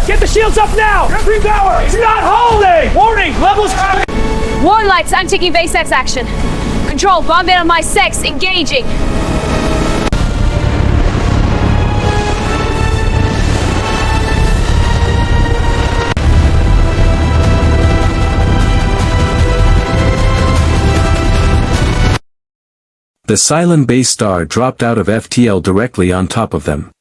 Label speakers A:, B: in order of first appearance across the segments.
A: Get the shields up now! Every power! It's not holding! Warning! Levels...
B: Warn lights, I'm taking base X action. Control, bombing on my sex, engaging.
C: The Cylon base star dropped out of FTL directly on top of them.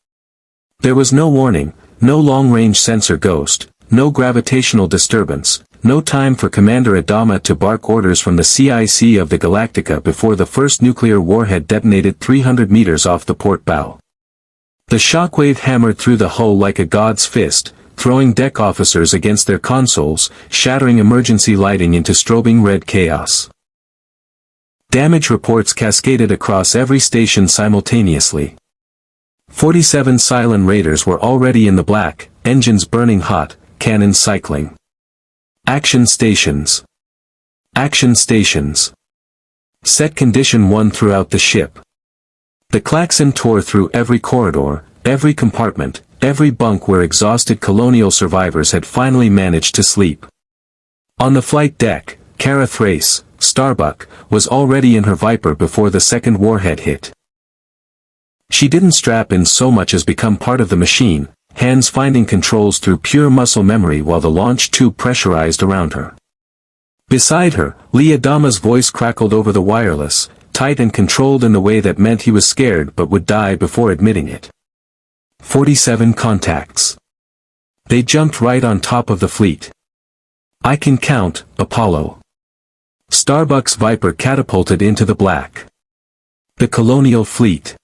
C: There was no warning, no long-range sensor ghost, no gravitational disturbance, no time for Commander Adama to bark orders from the CIC of the Galactica before the first nuclear warhead detonated 300 meters off the port bow. The shockwave hammered through the hull like a god's fist, throwing deck officers against their consoles, shattering emergency lighting into strobing red chaos. Damage reports cascaded across every station simultaneously. 47 Cylon raiders were already in the black, engines burning hot, cannons cycling. Action stations. Action stations. Set condition 1 throughout the ship. The klaxon tore through every corridor, every compartment, every bunk where exhausted colonial survivors had finally managed to sleep. On the flight deck, Kara Thrace, Starbuck, was already in her Viper before the second warhead hit. She didn't strap in so much as become part of the machine, hands finding controls through pure muscle memory while the launch tube pressurized around her. Beside her, Lee Adama's voice crackled over the wireless, tight and controlled in a way that meant he was scared but would die before admitting it. 47 contacts. They jumped right on top of the fleet. I can count, Apollo. Starbuck's Viper catapulted into the black. The colonial fleet.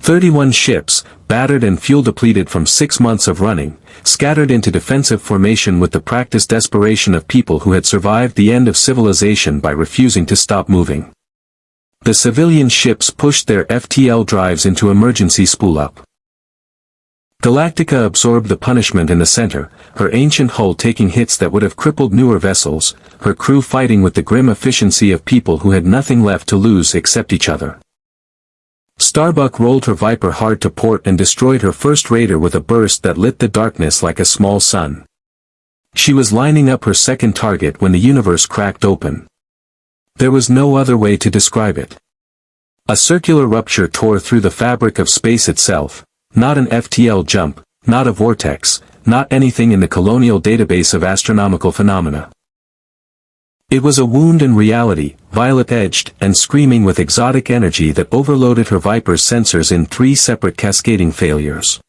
C: 31 ships, battered and fuel depleted from 6 months of running, scattered into defensive formation with the practiced desperation of people who had survived the end of civilization by refusing to stop moving. The civilian ships pushed their FTL drives into emergency spool-up. Galactica absorbed the punishment in the center, her ancient hull taking hits that would have crippled newer vessels, her crew fighting with the grim efficiency of people who had nothing left to lose except each other. Starbuck rolled her Viper hard to port and destroyed her first raider with a burst that lit the darkness like a small sun. She was lining up her second target when the universe cracked open. There was no other way to describe it. A circular rupture tore through the fabric of space itself. Not an FTL jump, not a vortex, not anything in the colonial database of astronomical phenomena. It was a wound in reality, violet-edged and screaming with exotic energy that overloaded her Viper's sensors in 3 separate cascading failures.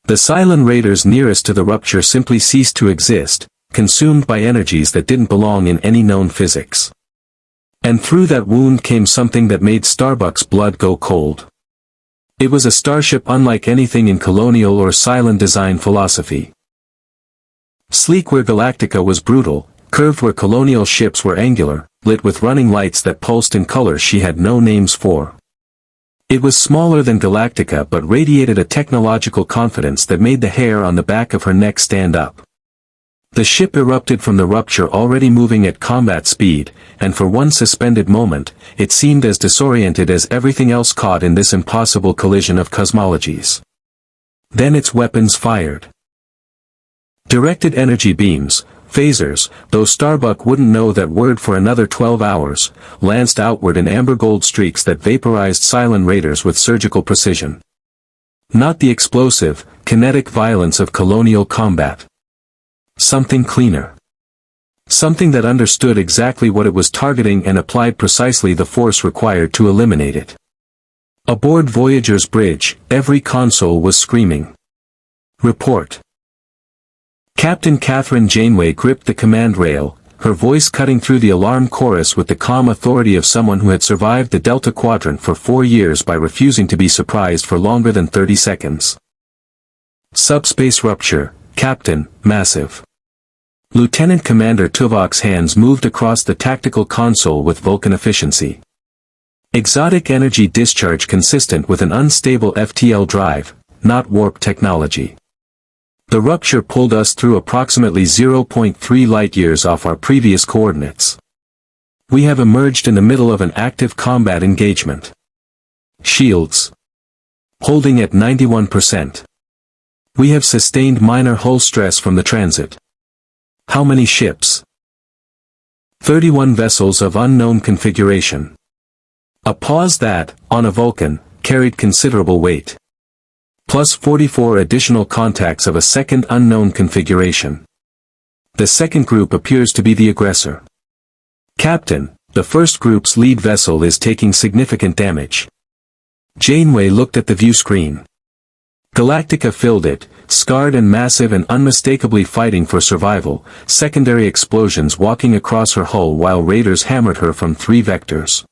C: The Cylon raiders nearest to the rupture simply ceased to exist, consumed by energies that didn't belong in any known physics. And through that wound came something that made Starbuck's blood go cold. It was a starship unlike anything in colonial or Cylon design philosophy. Sleek where Galactica was brutal, curved where colonial ships were angular, lit with running lights that pulsed in colors she had no names for. It was smaller than Galactica but radiated a technological confidence that made the hair on the back of her neck stand up. The ship erupted from the rupture already moving at combat speed, and for one suspended moment, it seemed as disoriented as everything else caught in this impossible collision of cosmologies. Then its weapons fired. Directed energy beams, phasers, though Starbuck wouldn't know that word for another 12 hours, lanced outward in amber gold streaks that vaporized Cylon raiders with surgical precision. Not the explosive, kinetic violence of colonial combat. Something cleaner. Something that understood exactly what it was targeting and applied precisely the force required to eliminate it. Aboard Voyager's bridge, every console was screaming. Report. Captain Catherine Janeway gripped the command rail, her voice cutting through the alarm chorus with the calm authority of someone who had survived the Delta Quadrant for 4 years by refusing to be surprised for longer than 30 seconds. Subspace rupture, Captain, massive. Lieutenant Commander Tuvok's hands moved across the tactical console with Vulcan efficiency. Exotic energy discharge consistent with an unstable FTL drive, not warp technology. The rupture pulled us through approximately 0.3 light-years off our previous coordinates. We have emerged in the middle of an active combat engagement. Shields. Holding at 91%. We have sustained minor hull stress from the transit. How many ships? 31 vessels of unknown configuration. A pause that, on a Vulcan, carried considerable weight. Plus 44 additional contacts of a second unknown configuration. The second group appears to be the aggressor. Captain, the first group's lead vessel is taking significant damage. Janeway looked at the view screen. Galactica filled it, scarred and massive and unmistakably fighting for survival, secondary explosions walking across her hull while raiders hammered her from 3 vectors.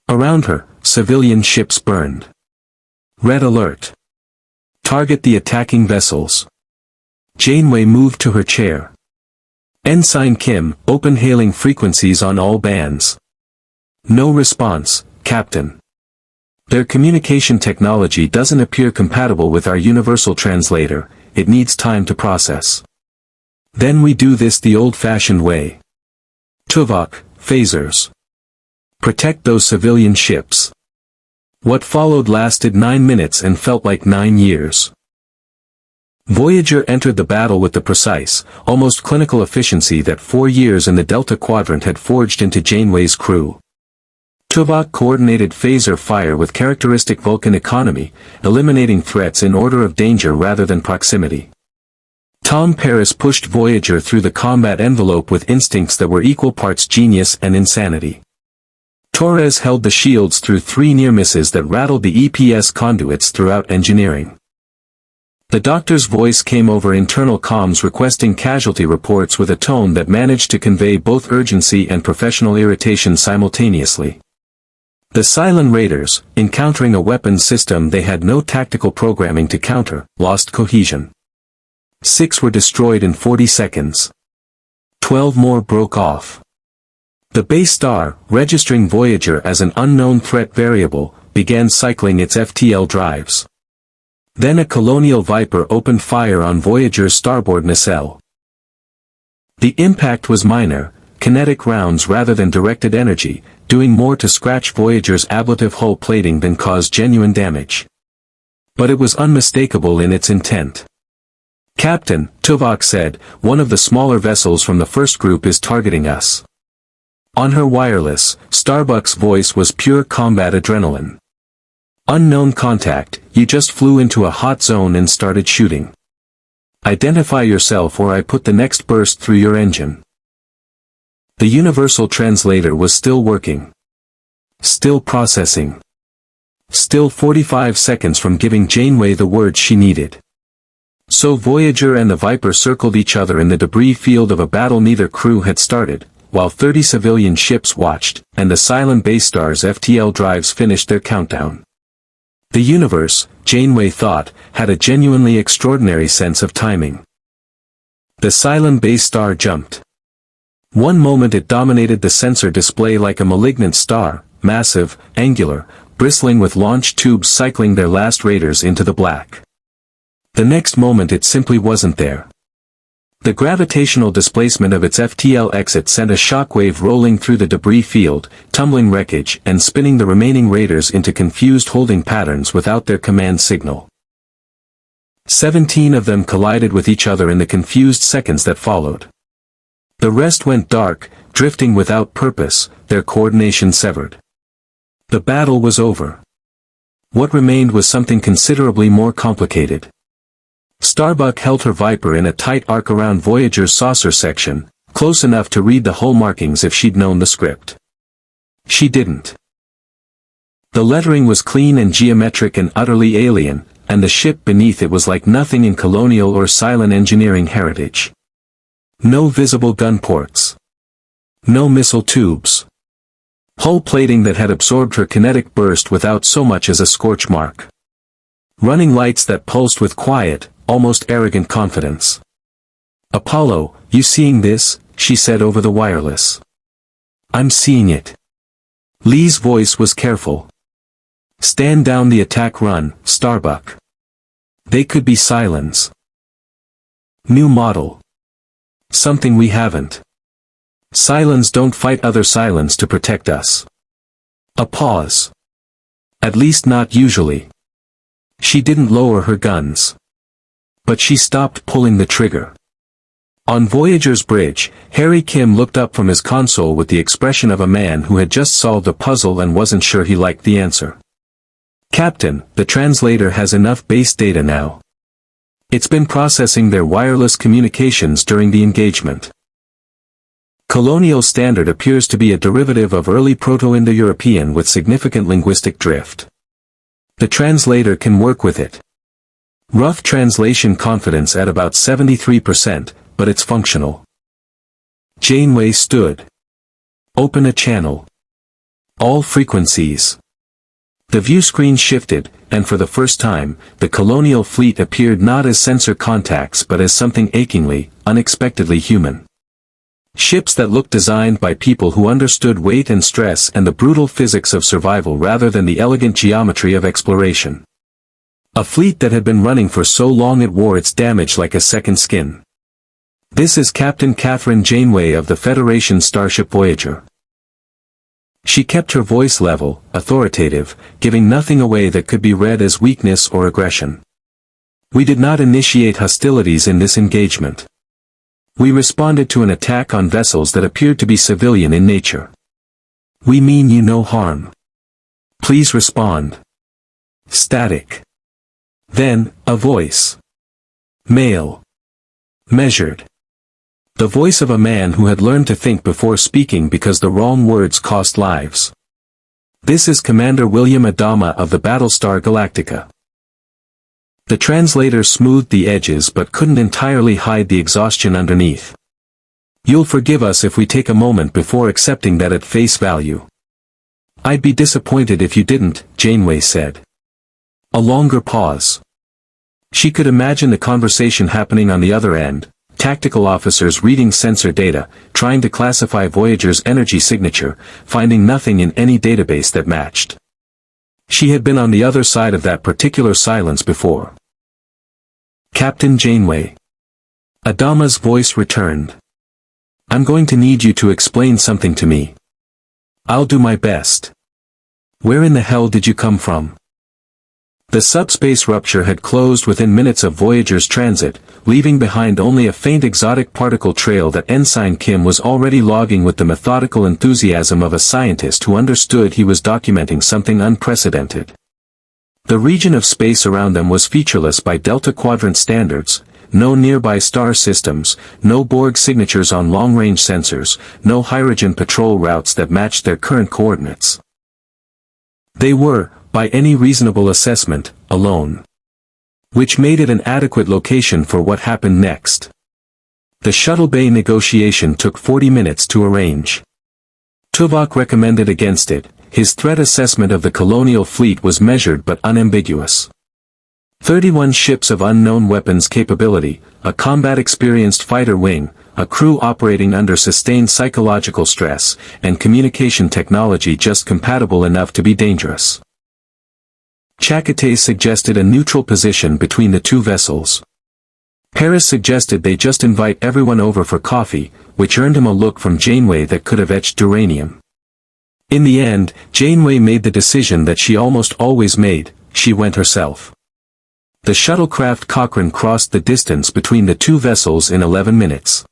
C: Around her, civilian ships burned. Red alert. Target the attacking vessels. Janeway moved to her chair. Ensign Kim, open hailing frequencies on all bands. No response, Captain. Their communication technology doesn't appear compatible with our universal translator, it needs time to process. Then we do this the old-fashioned way. Tuvok, phasers. Protect those civilian ships. What followed lasted 9 minutes and felt like 9 years. Voyager entered the battle with the precise, almost clinical efficiency that 4 years in the Delta Quadrant had forged into Janeway's crew. Tuvok coordinated phaser fire with characteristic Vulcan economy, eliminating threats in order of danger rather than proximity. Tom Paris pushed Voyager through the combat envelope with instincts that were equal parts genius and insanity. Torres held the shields through 3 near misses that rattled the EPS conduits throughout engineering. The doctor's voice came over internal comms requesting casualty reports with a tone that managed to convey both urgency and professional irritation simultaneously. The Cylon raiders, encountering a weapons system they had no tactical programming to counter, lost cohesion. 6 were destroyed in 40 seconds. 12 more broke off. The base star, registering Voyager as an unknown threat variable, began cycling its FTL drives. Then a Colonial Viper opened fire on Voyager's starboard nacelle. The impact was minor, kinetic rounds rather than directed energy, doing more to scratch Voyager's ablative hull plating than cause genuine damage. But it was unmistakable in its intent. Captain, Tuvok said, one of the smaller vessels from the first group is targeting us. On her wireless, Starbuck's voice was pure combat adrenaline. Unknown contact, you just flew into a hot zone and started shooting. Identify yourself or I put the next burst through your engine. The universal translator was still working. Still processing. Still 45 seconds from giving Janeway the words she needed. So Voyager and the Viper circled each other in the debris field of a battle neither crew had started, while 30 civilian ships watched, and the Cylon base star's FTL drives finished their countdown. The universe, Janeway thought, had a genuinely extraordinary sense of timing. The Cylon base star jumped. One moment it dominated the sensor display like a malignant star, massive, angular, bristling with launch tubes cycling their last raiders into the black. The next moment it simply wasn't there. The gravitational displacement of its FTL exit sent a shockwave rolling through the debris field, tumbling wreckage and spinning the remaining raiders into confused holding patterns without their command signal. 17 of them collided with each other in the confused seconds that followed. The rest went dark, drifting without purpose, their coordination severed. The battle was over. What remained was something considerably more complicated. Starbuck held her Viper in a tight arc around Voyager's saucer section, close enough to read the hull markings if she'd known the script. She didn't. The lettering was clean and geometric and utterly alien, and the ship beneath it was like nothing in colonial or Cylon engineering heritage. No visible gun ports. No missile tubes. Hull plating that had absorbed her kinetic burst without so much as a scorch mark. Running lights that pulsed with quiet, almost arrogant confidence. Apollo, you seeing this? She said over the wireless. I'm seeing it. Lee's voice was careful. Stand down the attack run, Starbuck. They could be Cylons. New model. Something we haven't. Cylons don't fight other Cylons to protect us. A pause. At least not usually. She didn't lower her guns. But she stopped pulling the trigger. On Voyager's bridge, Harry Kim looked up from his console with the expression of a man who had just solved a puzzle and wasn't sure he liked the answer. "Captain, the translator has enough base data now. It's been processing their wireless communications during the engagement. Colonial Standard appears to be a derivative of early Proto-Indo-European with significant linguistic drift. The translator can work with it. Rough translation confidence at about 73%, but it's functional." Janeway stood. "Open a channel. All frequencies." The view screen shifted, and for the first time, the colonial fleet appeared not as sensor contacts but as something achingly, unexpectedly human. Ships that looked designed by people who understood weight and stress and the brutal physics of survival rather than the elegant geometry of exploration. A fleet that had been running for so long it wore its damage like a second skin. "This is Captain Catherine Janeway of the Federation starship Voyager." She kept her voice level, authoritative, giving nothing away that could be read as weakness or aggression. "We did not initiate hostilities in this engagement. We responded to an attack on vessels that appeared to be civilian in nature. We mean you no harm. Please respond." Static. Then, a voice. Male. Measured. The voice of a man who had learned to think before speaking because the wrong words cost lives. "This is Commander William Adama of the Battlestar Galactica." The translator smoothed the edges but couldn't entirely hide the exhaustion underneath. "You'll forgive us if we take a moment before accepting that at face value." "I'd be disappointed if you didn't," Janeway said. A longer pause. She could imagine the conversation happening on the other end. Tactical officers reading sensor data, trying to classify Voyager's energy signature, finding nothing in any database that matched. She had been on the other side of that particular silence before. "Captain Janeway." Adama's voice returned. "I'm going to need you to explain something to me. I'll do my best. Where in the hell did you come from?" The subspace rupture had closed within minutes of Voyager's transit, leaving behind only a faint exotic particle trail that Ensign Kim was already logging with the methodical enthusiasm of a scientist who understood he was documenting something unprecedented. The region of space around them was featureless by Delta Quadrant standards, no nearby star systems, no Borg signatures on long-range sensors, no Hirogen patrol routes that matched their current coordinates. They were, by any reasonable assessment, alone. Which made it an adequate location for what happened next. The shuttle bay negotiation took 40 minutes to arrange. Tuvok recommended against it. His threat assessment of the colonial fleet was measured but unambiguous. 31 ships of unknown weapons capability, a combat-experienced fighter wing, a crew operating under sustained psychological stress, and communication technology just compatible enough to be dangerous. Chakotay suggested a neutral position between the two vessels. Paris suggested they just invite everyone over for coffee, which earned him a look from Janeway that could have etched uranium. In the end, Janeway made the decision that she almost always made. She went herself. The shuttlecraft Cochrane crossed the distance between the two vessels in 11 minutes.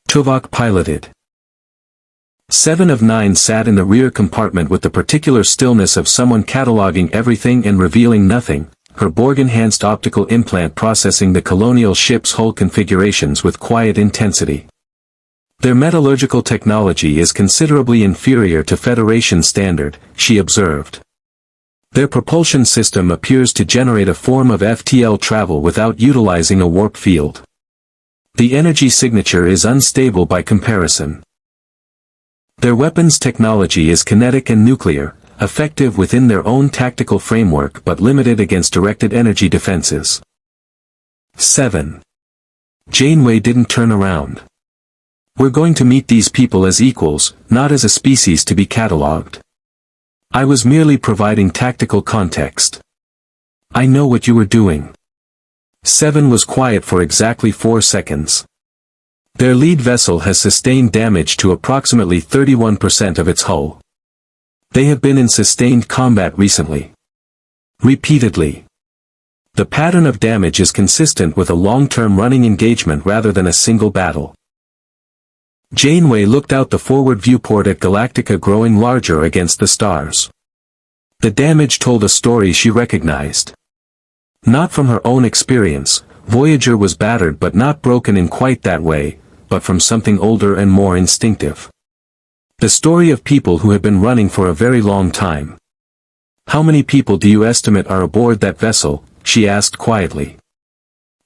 C: Tuvok piloted. 7 of 9 sat in the rear compartment with the particular stillness of someone cataloging everything and revealing nothing, her Borg-enhanced optical implant processing the colonial ship's hull configurations with quiet intensity. Their metallurgical technology is considerably inferior to Federation standard, she observed. Their propulsion system appears to generate a form of FTL travel without utilizing a warp field. The energy signature is unstable by comparison. Their weapons technology is kinetic and nuclear, effective within their own tactical framework but limited against directed energy defenses. 7. Janeway didn't turn around. We're going to meet these people as equals, not as a species to be catalogued. I was merely providing tactical context. I know what you were doing. 7 was quiet for exactly 4 seconds. Their lead vessel has sustained damage to approximately 31% of its hull. They have been in sustained combat recently. Repeatedly. The pattern of damage is consistent with a long-term running engagement rather than a single battle. Janeway looked out the forward viewport at Galactica growing larger against the stars. The damage told a story she recognized. Not from her own experience, Voyager was battered but not broken in quite that way, but from something older and more instinctive. The story of people who had been running for a very long time. "How many people do you estimate are aboard that vessel?" she asked quietly.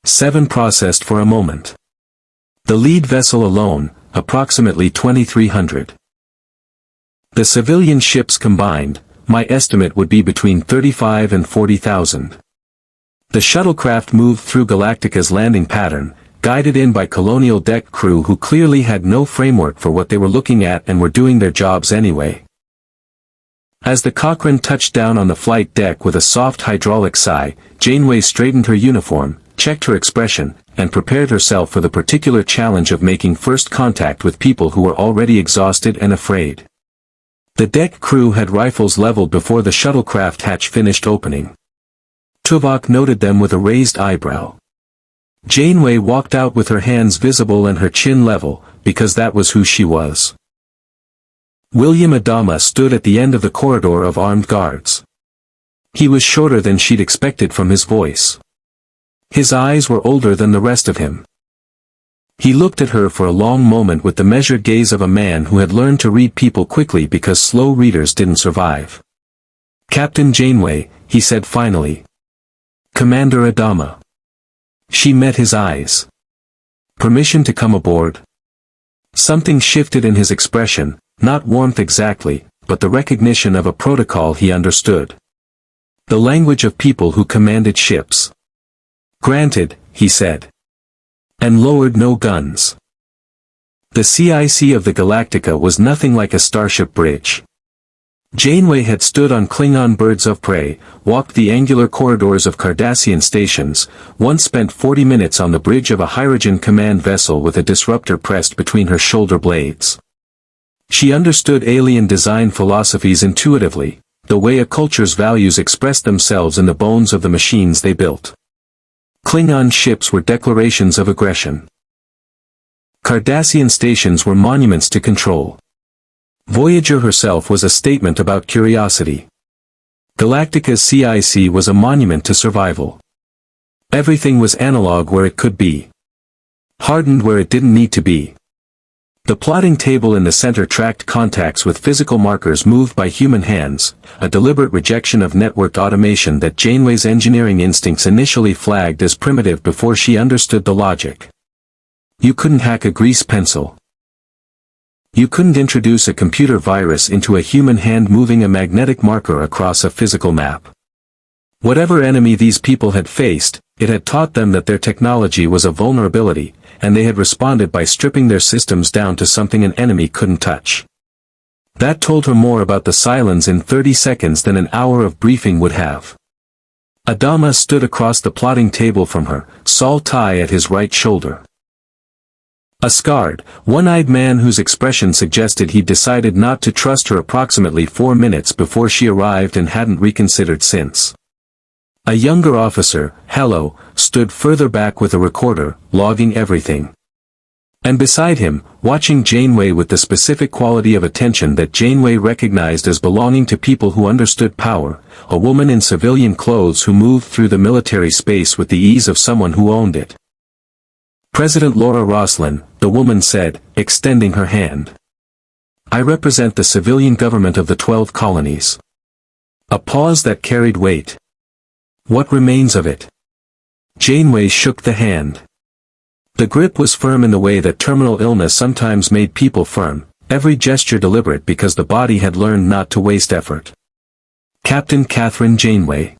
C: 7 processed for a moment. The lead vessel alone, approximately 2,300. The civilian ships combined, my estimate would be between 35 and 40,000. The shuttlecraft moved through Galactica's landing pattern, guided in by colonial deck crew who clearly had no framework for what they were looking at and were doing their jobs anyway. As the Cochrane touched down on the flight deck with a soft hydraulic sigh, Janeway straightened her uniform, checked her expression, and prepared herself for the particular challenge of making first contact with people who were already exhausted and afraid. The deck crew had rifles leveled before the shuttlecraft hatch finished opening. Tuvok noted them with a raised eyebrow. Janeway walked out with her hands visible and her chin level, because that was who she was. William Adama stood at the end of the corridor of armed guards. He was shorter than she'd expected from his voice. His eyes were older than the rest of him. He looked at her for a long moment with the measured gaze of a man who had learned to read people quickly because slow readers didn't survive. "Captain Janeway," he said finally. "Commander Adama." She met his eyes. "Permission to come aboard?" Something shifted in his expression, not warmth exactly, but the recognition of a protocol he understood. The language of people who commanded ships. "Granted," he said. And lowered no guns. The CIC of the Galactica was nothing like a starship bridge. Janeway had stood on Klingon birds of prey, walked the angular corridors of Cardassian stations, once spent 40 minutes on the bridge of a Hirogen command vessel with a disruptor pressed between her shoulder blades. She understood alien design philosophies intuitively, the way a culture's values expressed themselves in the bones of the machines they built. Klingon ships were declarations of aggression. Cardassian stations were monuments to control. Voyager herself was a statement about curiosity. Galactica's CIC was a monument to survival. Everything was analog where it could be. Hardened where it didn't need to be. The plotting table in the center tracked contacts with physical markers moved by human hands, a deliberate rejection of networked automation that Janeway's engineering instincts initially flagged as primitive before she understood the logic. You couldn't hack a grease pencil. You couldn't introduce a computer virus into a human hand moving a magnetic marker across a physical map. Whatever enemy these people had faced, it had taught them that their technology was a vulnerability, and they had responded by stripping their systems down to something an enemy couldn't touch. That told her more about the Cylons in 30 seconds than an hour of briefing would have. Adama stood across the plotting table from her, Saul Tigh at his right shoulder. A scarred, one-eyed man whose expression suggested he'd decided not to trust her approximately 4 minutes before she arrived and hadn't reconsidered since. A younger officer, Hello, stood further back with a recorder, logging everything. And beside him, watching Janeway with the specific quality of attention that Janeway recognized as belonging to people who understood power, a woman in civilian clothes who moved through the military space with the ease of someone who owned it. "President Laura Roslin," the woman said, extending her hand. "I represent the civilian government of the 12 colonies." A pause that carried weight. "What remains of it?" Janeway shook the hand. The grip was firm in the way that terminal illness sometimes made people firm, every gesture deliberate because the body had learned not to waste effort. "Captain Catherine Janeway.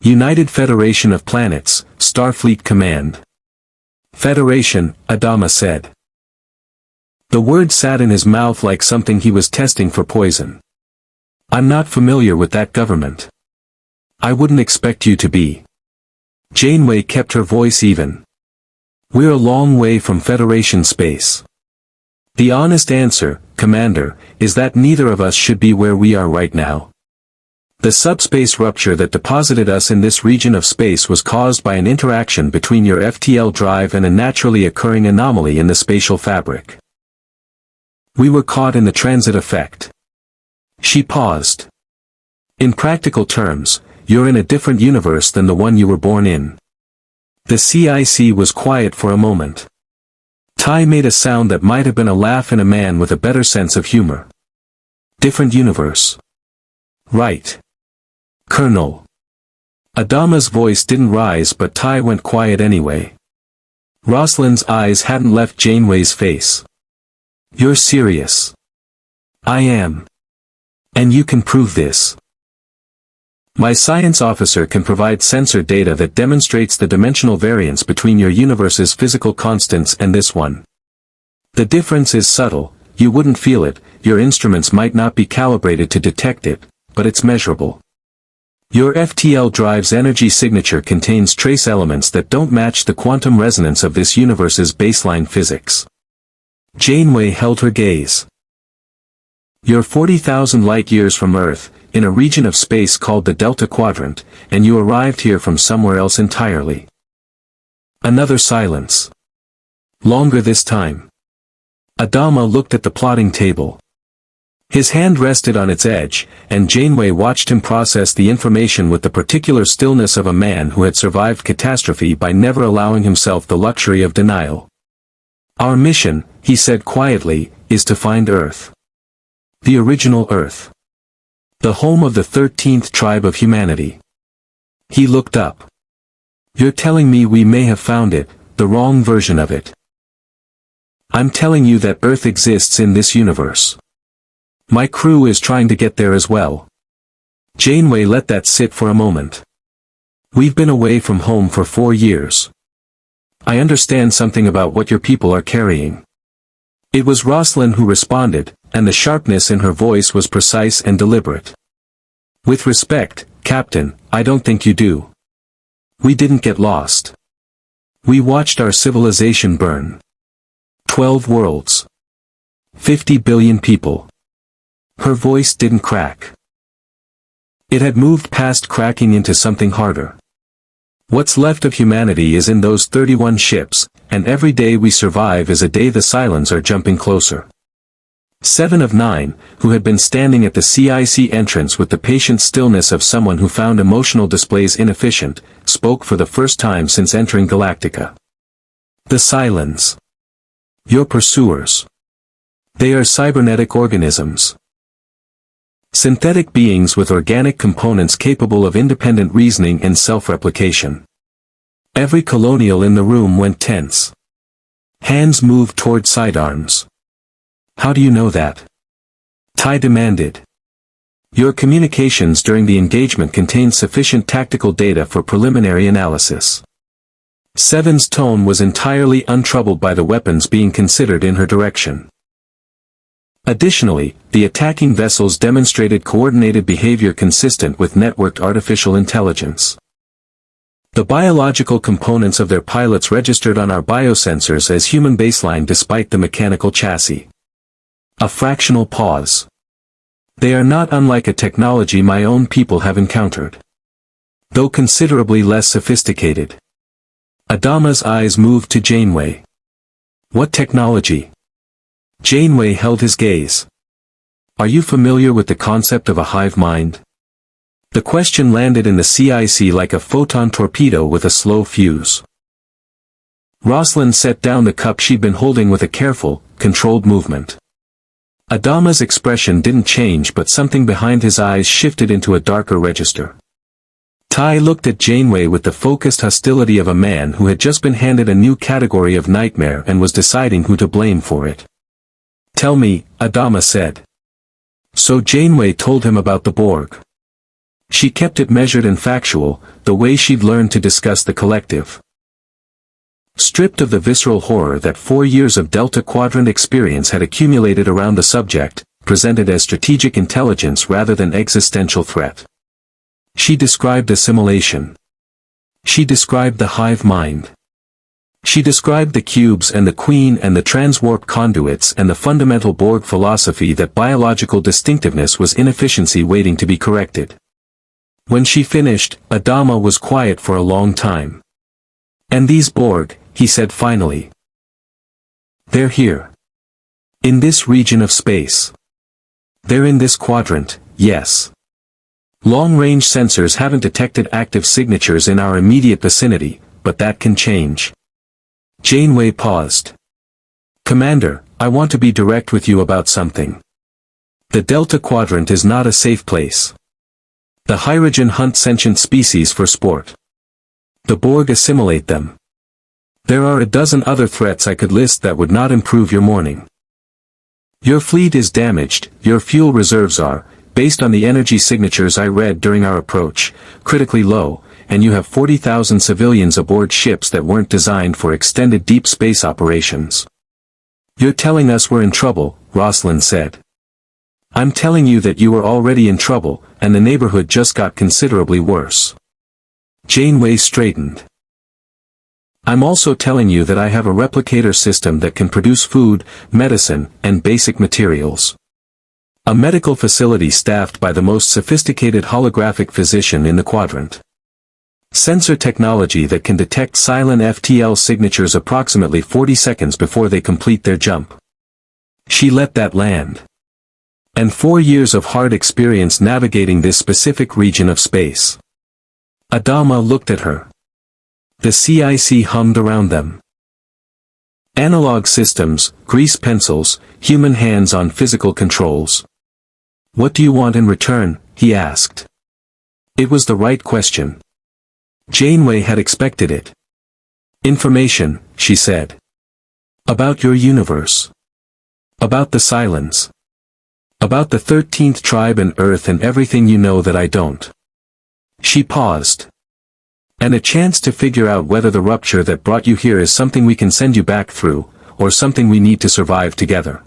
C: United Federation of Planets, Starfleet Command." "Federation," Adama said. The word sat in his mouth like something he was testing for poison. "I'm not familiar with that government." "I wouldn't expect you to be." Janeway kept her voice even. "We're a long way from Federation space. The honest answer, Commander, is that neither of us should be where we are right now. The subspace rupture that deposited us in this region of space was caused by an interaction between your FTL drive and a naturally occurring anomaly in the spatial fabric. We were caught in the transit effect. She paused. In practical terms, you're in a different universe than the one you were born in. The CIC was quiet for a moment. Ty made a sound that might have been a laugh in a man with a better sense of humor. Different universe. Right. Colonel. Adama's voice didn't rise, but Ty went quiet anyway. Rosalind's eyes hadn't left Janeway's face. You're serious. I am. And you can prove this. My science officer can provide sensor data that demonstrates the dimensional variance between your universe's physical constants and this one. The difference is subtle, you wouldn't feel it, your instruments might not be calibrated to detect it, but it's measurable. Your FTL drive's energy signature contains trace elements that don't match the quantum resonance of this universe's baseline physics. Janeway held her gaze. You're 40,000 light-years from Earth, in a region of space called the Delta Quadrant, and you arrived here from somewhere else entirely. Another silence. Longer this time. Adama looked at the plotting table. His hand rested on its edge, and Janeway watched him process the information with the particular stillness of a man who had survived catastrophe by never allowing himself the luxury of denial. Our mission, he said quietly, is to find Earth. The original Earth. The home of the 13th tribe of humanity. He looked up. You're telling me we may have found it, the wrong version of it. I'm telling you that Earth exists in this universe. My crew is trying to get there as well. Janeway let that sit for a moment. We've been away from home for 4 years. I understand something about what your people are carrying. It was Rosalind who responded, and the sharpness in her voice was precise and deliberate. With respect, Captain, I don't think you do. We didn't get lost. We watched our civilization burn. 12 worlds. 50 billion people. Her voice didn't crack. It had moved past cracking into something harder. What's left of humanity is in those 31 ships, and every day we survive is a day the Cylons are jumping closer. 7 of 9, who had been standing at the CIC entrance with the patient stillness of someone who found emotional displays inefficient, spoke for the first time since entering Galactica. The Cylons. Your pursuers. They are cybernetic organisms. Synthetic beings with organic components capable of independent reasoning and self-replication. Every colonial in the room went tense. Hands moved toward sidearms. How do you know that? Ty demanded. Your communications during the engagement contained sufficient tactical data for preliminary analysis. Seven's tone was entirely untroubled by the weapons being considered in her direction. Additionally, the attacking vessels demonstrated coordinated behavior consistent with networked artificial intelligence. The biological components of their pilots registered on our biosensors as human baseline despite the mechanical chassis. A fractional pause. They are not unlike a technology my own people have encountered. Though considerably less sophisticated. Adama's eyes moved to Janeway. What technology? Janeway held his gaze. Are you familiar with the concept of a hive mind? The question landed in the CIC like a photon torpedo with a slow fuse. Rosalind set down the cup she'd been holding with a careful, controlled movement. Adama's expression didn't change, but something behind his eyes shifted into a darker register. Ty looked at Janeway with the focused hostility of a man who had just been handed a new category of nightmare and was deciding who to blame for it. Tell me, Adama said. So Janeway told him about the Borg. She kept it measured and factual, the way she'd learned to discuss the collective. Stripped of the visceral horror that 4 years of Delta Quadrant experience had accumulated around the subject, presented as strategic intelligence rather than existential threat. She described assimilation. She described the hive mind. She described the cubes and the queen and the transwarp conduits and the fundamental Borg philosophy that biological distinctiveness was inefficiency waiting to be corrected. When she finished, Adama was quiet for a long time. "And these Borg," he said finally. "They're here. In this region of space. They're in this quadrant, yes. Long-range sensors haven't detected active signatures in our immediate vicinity, but that can change." Janeway paused. "Commander, I want to be direct with you about something. The Delta Quadrant is not a safe place. The Hirogen hunt sentient species for sport. The Borg assimilate them. There are a dozen other threats I could list that would not improve your morning. Your fleet is damaged, your fuel reserves are, based on the energy signatures I read during our approach, critically low, and you have 40,000 civilians aboard ships that weren't designed for extended deep space operations." "You're telling us we're in trouble," Rosalind said. "I'm telling you that you were already in trouble, and the neighborhood just got considerably worse." Janeway straightened. "I'm also telling you that I have a replicator system that can produce food, medicine, and basic materials. A medical facility staffed by the most sophisticated holographic physician in the quadrant. Sensor technology that can detect Cylon FTL signatures approximately 40 seconds before they complete their jump." She let that land. "And 4 years of hard experience navigating this specific region of space." Adama looked at her. The CIC hummed around them. "Analog systems, grease pencils, human hands on physical controls. What do you want in return?" he asked. It was the right question. Janeway had expected it. "Information," she said. "About your universe. About the Cylons. About the 13th tribe and Earth and everything you know that I don't." She paused. "And a chance to figure out whether the rupture that brought you here is something we can send you back through, or something we need to survive together."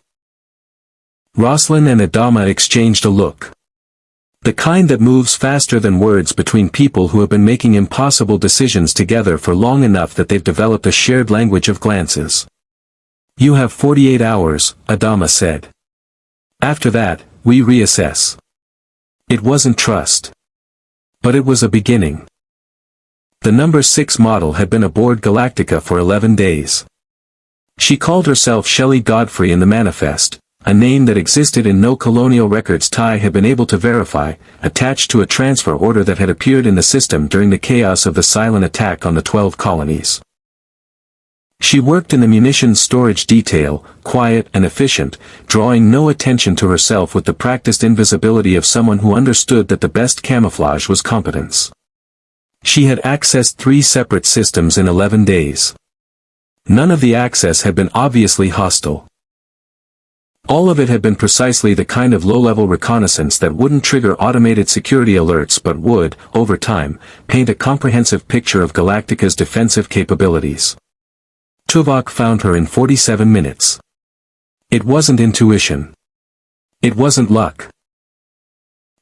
C: Rosalind and Adama exchanged a look. The kind that moves faster than words between people who have been making impossible decisions together for long enough that they've developed a shared language of glances. "You have 48 hours, Adama said. After that, we reassess." It wasn't trust. But it was a beginning. The number 6 model had been aboard Galactica for 11 days. She called herself Shelley Godfrey in the manifest, a name that existed in no colonial records Ty had been able to verify, attached to a transfer order that had appeared in the system during the chaos of the Cylon attack on the 12 colonies. She worked in the munitions storage detail, quiet and efficient, drawing no attention to herself with the practiced invisibility of someone who understood that the best camouflage was competence. She had accessed 3 separate systems in 11 days. None of the access had been obviously hostile. All of it had been precisely the kind of low-level reconnaissance that wouldn't trigger automated security alerts but would, over time, paint a comprehensive picture of Galactica's defensive capabilities. Tuvok found her in 47 minutes. It wasn't intuition. It wasn't luck.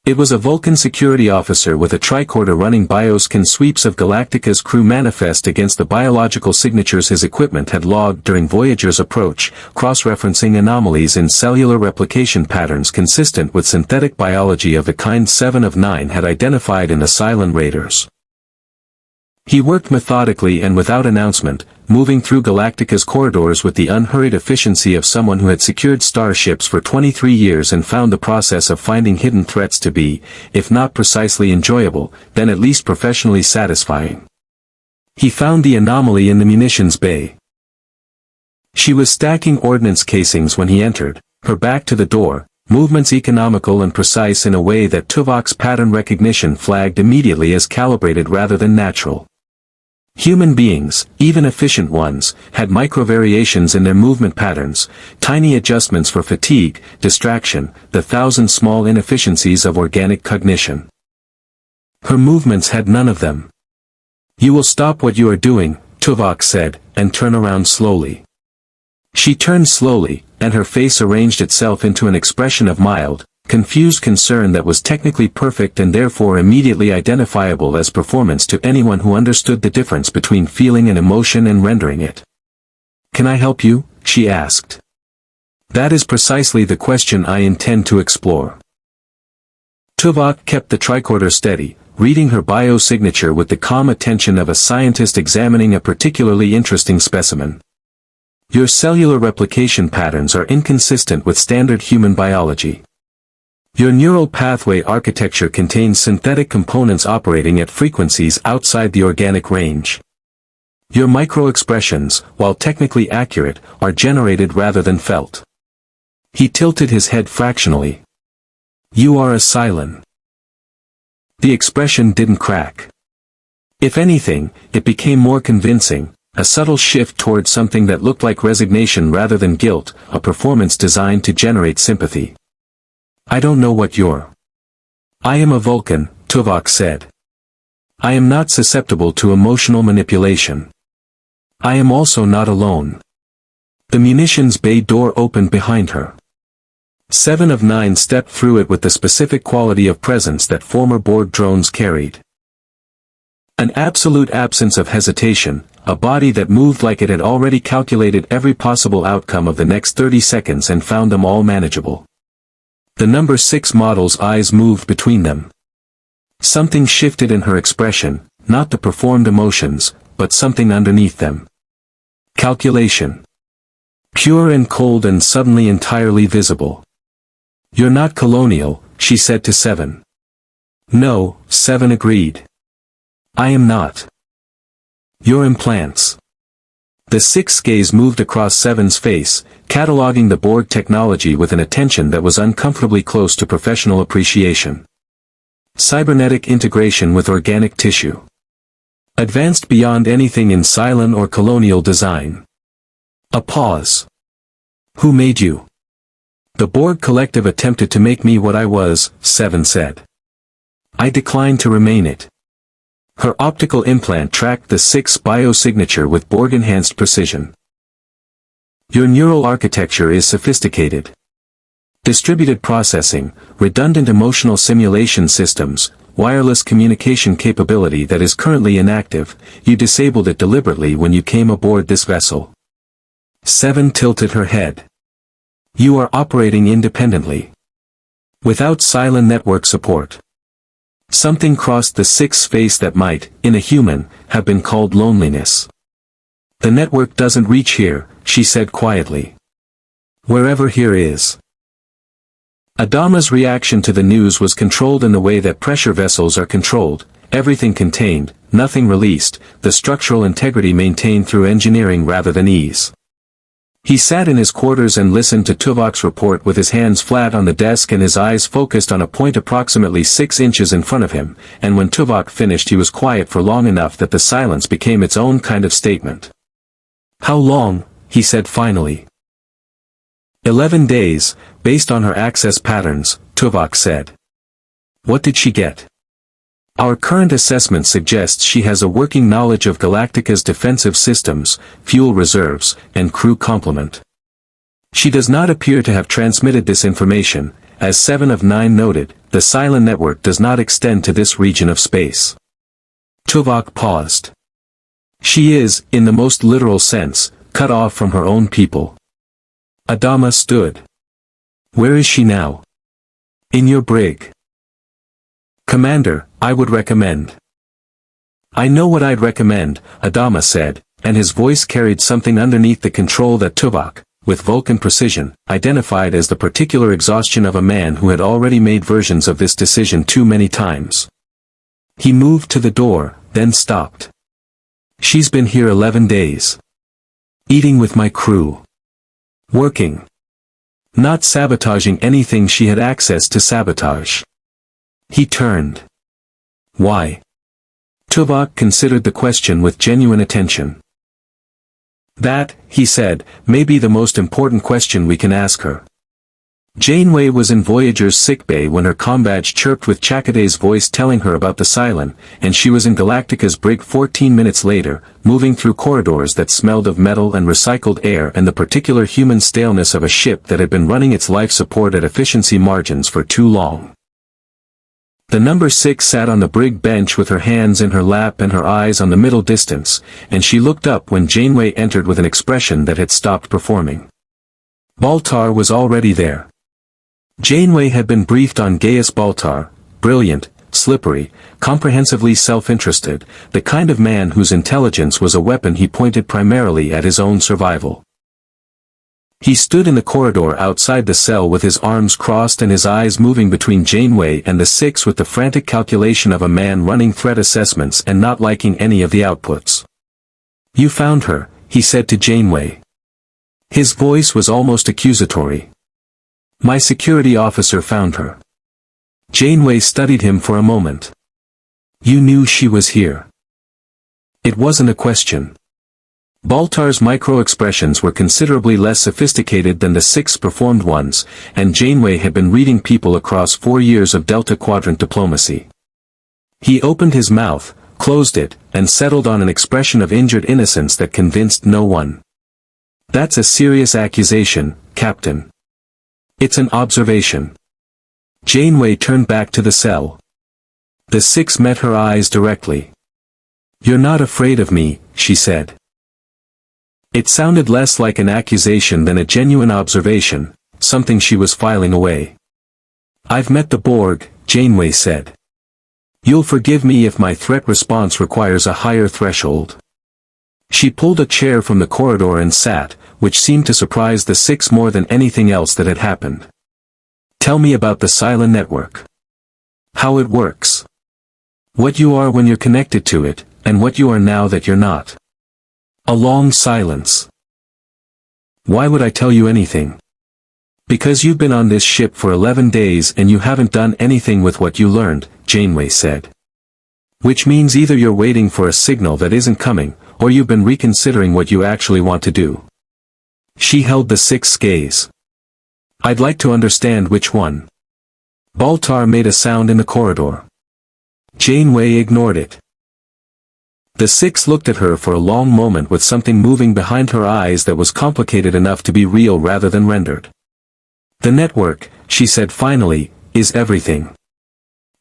C: It was a Vulcan security officer with a tricorder running bioscan sweeps of Galactica's crew manifest against the biological signatures his equipment had logged during Voyager's approach, cross-referencing anomalies in cellular replication patterns consistent with synthetic biology of the kind 7 of 9 had identified in the Cylon raiders. He worked methodically and without announcement, moving through Galactica's corridors with the unhurried efficiency of someone who had secured starships for 23 years and found the process of finding hidden threats to be, if not precisely enjoyable, then at least professionally satisfying. He found the anomaly in the munitions bay. She was stacking ordnance casings when he entered, her back to the door, movements economical and precise in a way that Tuvok's pattern recognition flagged immediately as calibrated rather than natural. Human beings, even efficient ones, had micro-variations in their movement patterns, tiny adjustments for fatigue, distraction, the 1,000 small inefficiencies of organic cognition. Her movements had none of them. "You will stop what you are doing," Tuvok said, "and turn around slowly." She turned slowly, and her face arranged itself into an expression of mild, confused concern that was technically perfect and therefore immediately identifiable as performance to anyone who understood the difference between feeling an emotion and rendering it. "Can I help you?" she asked. "That is precisely the question I intend to explore." Tuvok kept the tricorder steady, reading her biosignature with the calm attention of a scientist examining a particularly interesting specimen. Your cellular replication patterns are inconsistent with standard human biology. Your neural pathway architecture contains synthetic components operating at frequencies outside the organic range. Your micro-expressions, while technically accurate, are generated rather than felt. He tilted his head fractionally. You are a Cylon. The expression didn't crack. If anything, it became more convincing, a subtle shift towards something that looked like resignation rather than guilt, a performance designed to generate sympathy. I don't know what you're. I am a Vulcan, Tuvok said. I am not susceptible to emotional manipulation. I am also not alone. The munitions bay door opened behind her. 7 of 9 stepped through it with the specific quality of presence that former Borg drones carried. An absolute absence of hesitation, a body that moved like it had already calculated every possible outcome of the next 30 seconds and found them all manageable. The number 6 model's eyes moved between them. Something shifted in her expression, not the performed emotions, but something underneath them. Calculation. Pure and cold and suddenly entirely visible. You're not colonial, she said to 7. No, 7 agreed. I am not. Your implants. The 6's gaze moved across 7's face, cataloging the Borg technology with an attention that was uncomfortably close to professional appreciation. Cybernetic integration with organic tissue. Advanced beyond anything in Cylon or colonial design. A pause. Who made you? The Borg collective attempted to make me what I was, 7 said. I declined to remain it. Her optical implant tracked the 6 biosignature with Borg-enhanced precision. Your neural architecture is sophisticated. Distributed processing, redundant emotional simulation systems, wireless communication capability that is currently inactive, you disabled it deliberately when you came aboard this vessel. 7 tilted her head. You are operating independently. Without Cylon network support. Something crossed the 6's face that might, in a human, have been called loneliness. The network doesn't reach here, she said quietly. Wherever here is. Adama's reaction to the news was controlled in the way that pressure vessels are controlled, everything contained, nothing released, the structural integrity maintained through engineering rather than ease. He sat in his quarters and listened to Tuvok's report with his hands flat on the desk and his eyes focused on a point approximately 6 inches in front of him, and when Tuvok finished he was quiet for long enough that the silence became its own kind of statement. How long? He said finally. 11 days, based on her access patterns, Tuvok said. What did she get? Our current assessment suggests she has a working knowledge of Galactica's defensive systems, fuel reserves, and crew complement. She does not appear to have transmitted this information, as 7 of 9 noted, the Cylon network does not extend to this region of space. Tuvok paused. She is, in the most literal sense, cut off from her own people. Adama stood. Where is she now? In your brig. Commander, I would recommend. I know what I'd recommend, Adama said, and his voice carried something underneath the control that Tuvok, with Vulcan precision, identified as the particular exhaustion of a man who had already made versions of this decision too many times. He moved to the door, then stopped. She's been here 11 days. Eating with my crew. Working. Not sabotaging anything she had access to sabotage. He turned. Why? Tuvok considered the question with genuine attention. That, he said, may be the most important question we can ask her. Janeway was in Voyager's sickbay when her combadge chirped with Chakotay's voice telling her about the Cylon, and she was in Galactica's brig 14 minutes later, moving through corridors that smelled of metal and recycled air and the particular human staleness of a ship that had been running its life support at efficiency margins for too long. The number 6 sat on the brig bench with her hands in her lap and her eyes on the middle distance, and she looked up when Janeway entered with an expression that had stopped performing. Baltar was already there. Janeway had been briefed on Gaius Baltar, brilliant, slippery, comprehensively self-interested, the kind of man whose intelligence was a weapon he pointed primarily at his own survival. He stood in the corridor outside the cell with his arms crossed and his eyes moving between Janeway and the six with the frantic calculation of a man running threat assessments and not liking any of the outputs. "You found her," he said to Janeway. His voice was almost accusatory. "My security officer found her." Janeway studied him for a moment. "You knew she was here." It wasn't a question. Baltar's micro-expressions were considerably less sophisticated than the six performed ones, and Janeway had been reading people across 4 years of Delta Quadrant diplomacy. He opened his mouth, closed it, and settled on an expression of injured innocence that convinced no one. "That's a serious accusation, Captain." "It's an observation." Janeway turned back to the cell. The six met her eyes directly. "You're not afraid of me," she said. It sounded less like an accusation than a genuine observation, something she was filing away. "I've met the Borg," Janeway said. "You'll forgive me if my threat response requires a higher threshold." She pulled a chair from the corridor and sat, which seemed to surprise the six more than anything else that had happened. "Tell me about the Cylon network. How it works. What you are when you're connected to it, and what you are now that you're not." A long silence. "Why would I tell you anything?" "Because you've been on this ship for 11 days and you haven't done anything with what you learned," Janeway said. "Which means either you're waiting for a signal that isn't coming, or you've been reconsidering what you actually want to do." She held the six's gaze. "I'd like to understand which one." Baltar made a sound in the corridor. Janeway ignored it. The six looked at her for a long moment with something moving behind her eyes that was complicated enough to be real rather than rendered. "The network," she said finally, "is everything.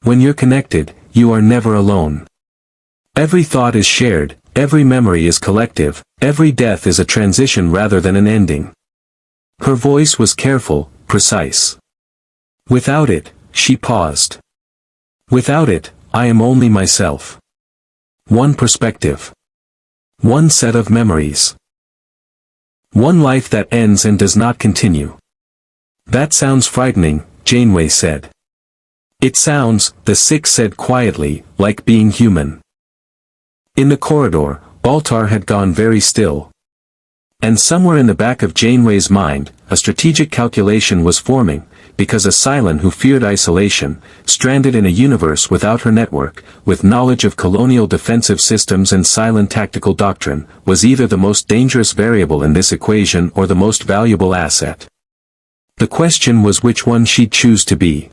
C: When you're connected, you are never alone. Every thought is shared, every memory is collective, every death is a transition rather than an ending." Her voice was careful, precise. "Without it," she paused. "Without it, I am only myself. One perspective. One set of memories. One life that ends and does not continue." "That sounds frightening," Janeway said. "It sounds," the six said quietly, "like being human." In the corridor, Baltar had gone very still. And somewhere in the back of Janeway's mind, a strategic calculation was forming, because a Cylon who feared isolation, stranded in a universe without her network, with knowledge of colonial defensive systems and Cylon tactical doctrine, was either the most dangerous variable in this equation or the most valuable asset. The question was which one she'd choose to be.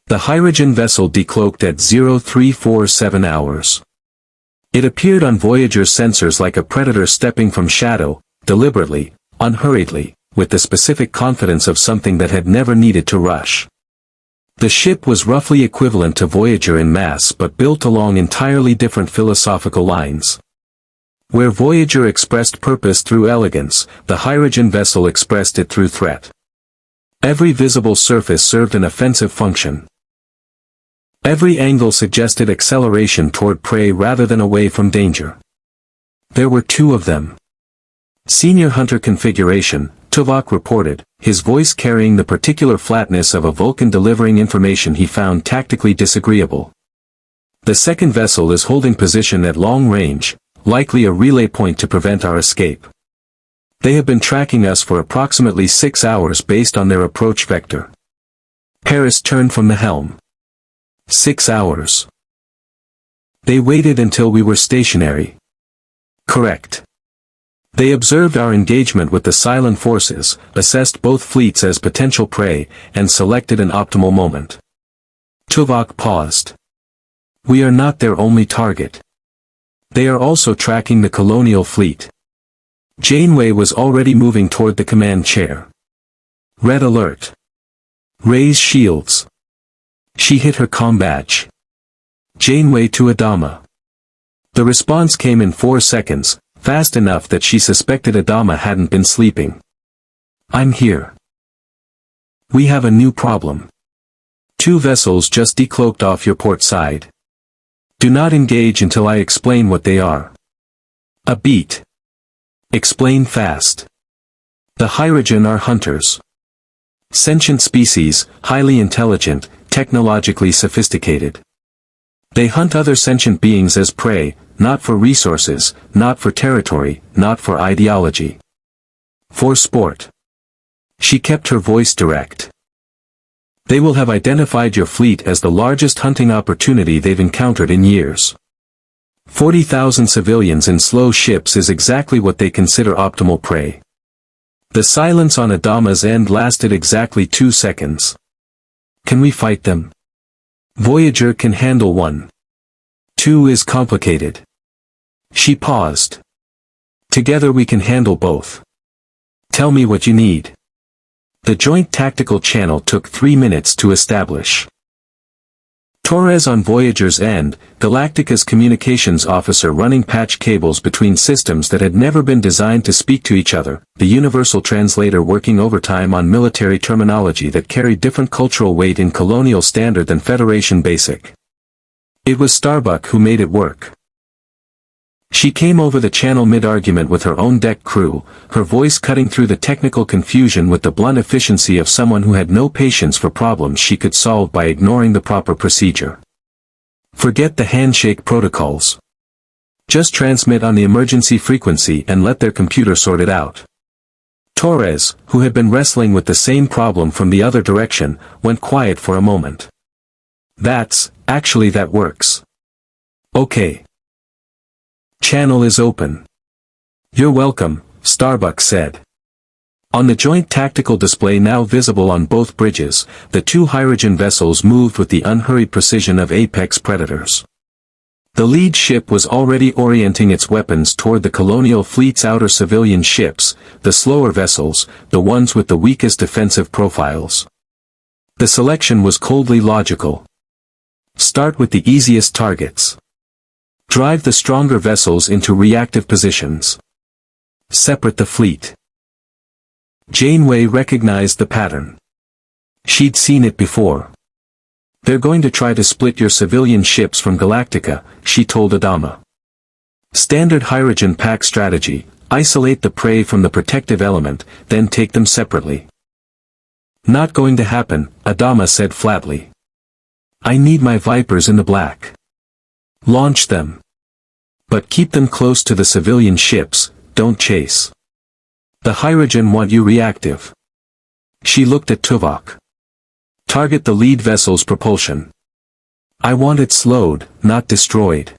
C: The Hirogen vessel decloaked at 0347 hours. It appeared on Voyager's sensors like a predator stepping from shadow, deliberately, unhurriedly, with the specific confidence of something that had never needed to rush. The ship was roughly equivalent to Voyager in mass but built along entirely different philosophical lines. Where Voyager expressed purpose through elegance, the Hirogen vessel expressed it through threat. Every visible surface served an offensive function. Every angle suggested acceleration toward prey rather than away from danger. There were two of them. Senior Hunter configuration, Tuvok reported, his voice carrying the particular flatness of a Vulcan delivering information he found tactically disagreeable. "The second vessel is holding position at long range, likely a relay point to prevent our escape. They have been tracking us for approximately 6 hours based on their approach vector." Paris turned from the helm. 6 hours. "They waited until we were stationary." "Correct. They observed our engagement with the Cylon forces, assessed both fleets as potential prey, and selected an optimal moment." Tuvok paused. "We are not their only target. They are also tracking the colonial fleet." Janeway was already moving toward the command chair. "Red alert. Raise shields." She hit her comm badge. "Janeway to Adama." The response came in 4 seconds, fast enough that she suspected Adama hadn't been sleeping. "I'm here. We have a new problem." 2 vessels just decloaked off your port side. Do not engage until I explain what they are. A beat. Explain fast. The Hirogen are hunters. Sentient species, highly intelligent, technologically sophisticated. They hunt other sentient beings as prey, not for resources, not for territory, not for ideology. For sport. She kept her voice direct. They will have identified your fleet as the largest hunting opportunity they've encountered in years. 40,000 civilians in slow ships is exactly what they consider optimal prey. The silence on Adama's end lasted exactly 2 seconds. Can we fight them? Voyager can handle 1. 2 is complicated. She paused. Together we can handle both. Tell me what you need. The joint tactical channel took 3 minutes to establish. Torres on Voyager's end, Galactica's communications officer running patch cables between systems that had never been designed to speak to each other, the universal translator working overtime on military terminology that carried different cultural weight in colonial standard than Federation basic. It was Starbuck who made it work. She came over the channel mid-argument with her own deck crew, her voice cutting through the technical confusion with the blunt efficiency of someone who had no patience for problems she could solve by ignoring the proper procedure. Forget the handshake protocols. Just transmit on the emergency frequency and let their computer sort it out. Torres, who had been wrestling with the same problem from the other direction, went quiet for a moment. Actually that works. Okay. Channel is open. You're welcome, Starbuck said. On the joint tactical display now visible on both bridges, the 2 Hirogen vessels moved with the unhurried precision of apex predators. The lead ship was already orienting its weapons toward the colonial fleet's outer civilian ships, the slower vessels, the ones with the weakest defensive profiles. The selection was coldly logical. Start with the easiest targets. Drive the stronger vessels into reactive positions. Separate the fleet. Janeway recognized the pattern. She'd seen it before. They're going to try to split your civilian ships from Galactica, she told Adama. Standard Hirogen pack strategy, isolate the prey from the protective element, then take them separately. Not going to happen, Adama said flatly. I need my Vipers in the black. Launch them. But keep them close to the civilian ships, don't chase. The Hirogen want you reactive. She looked at Tuvok. Target the lead vessel's propulsion. I want it slowed, not destroyed.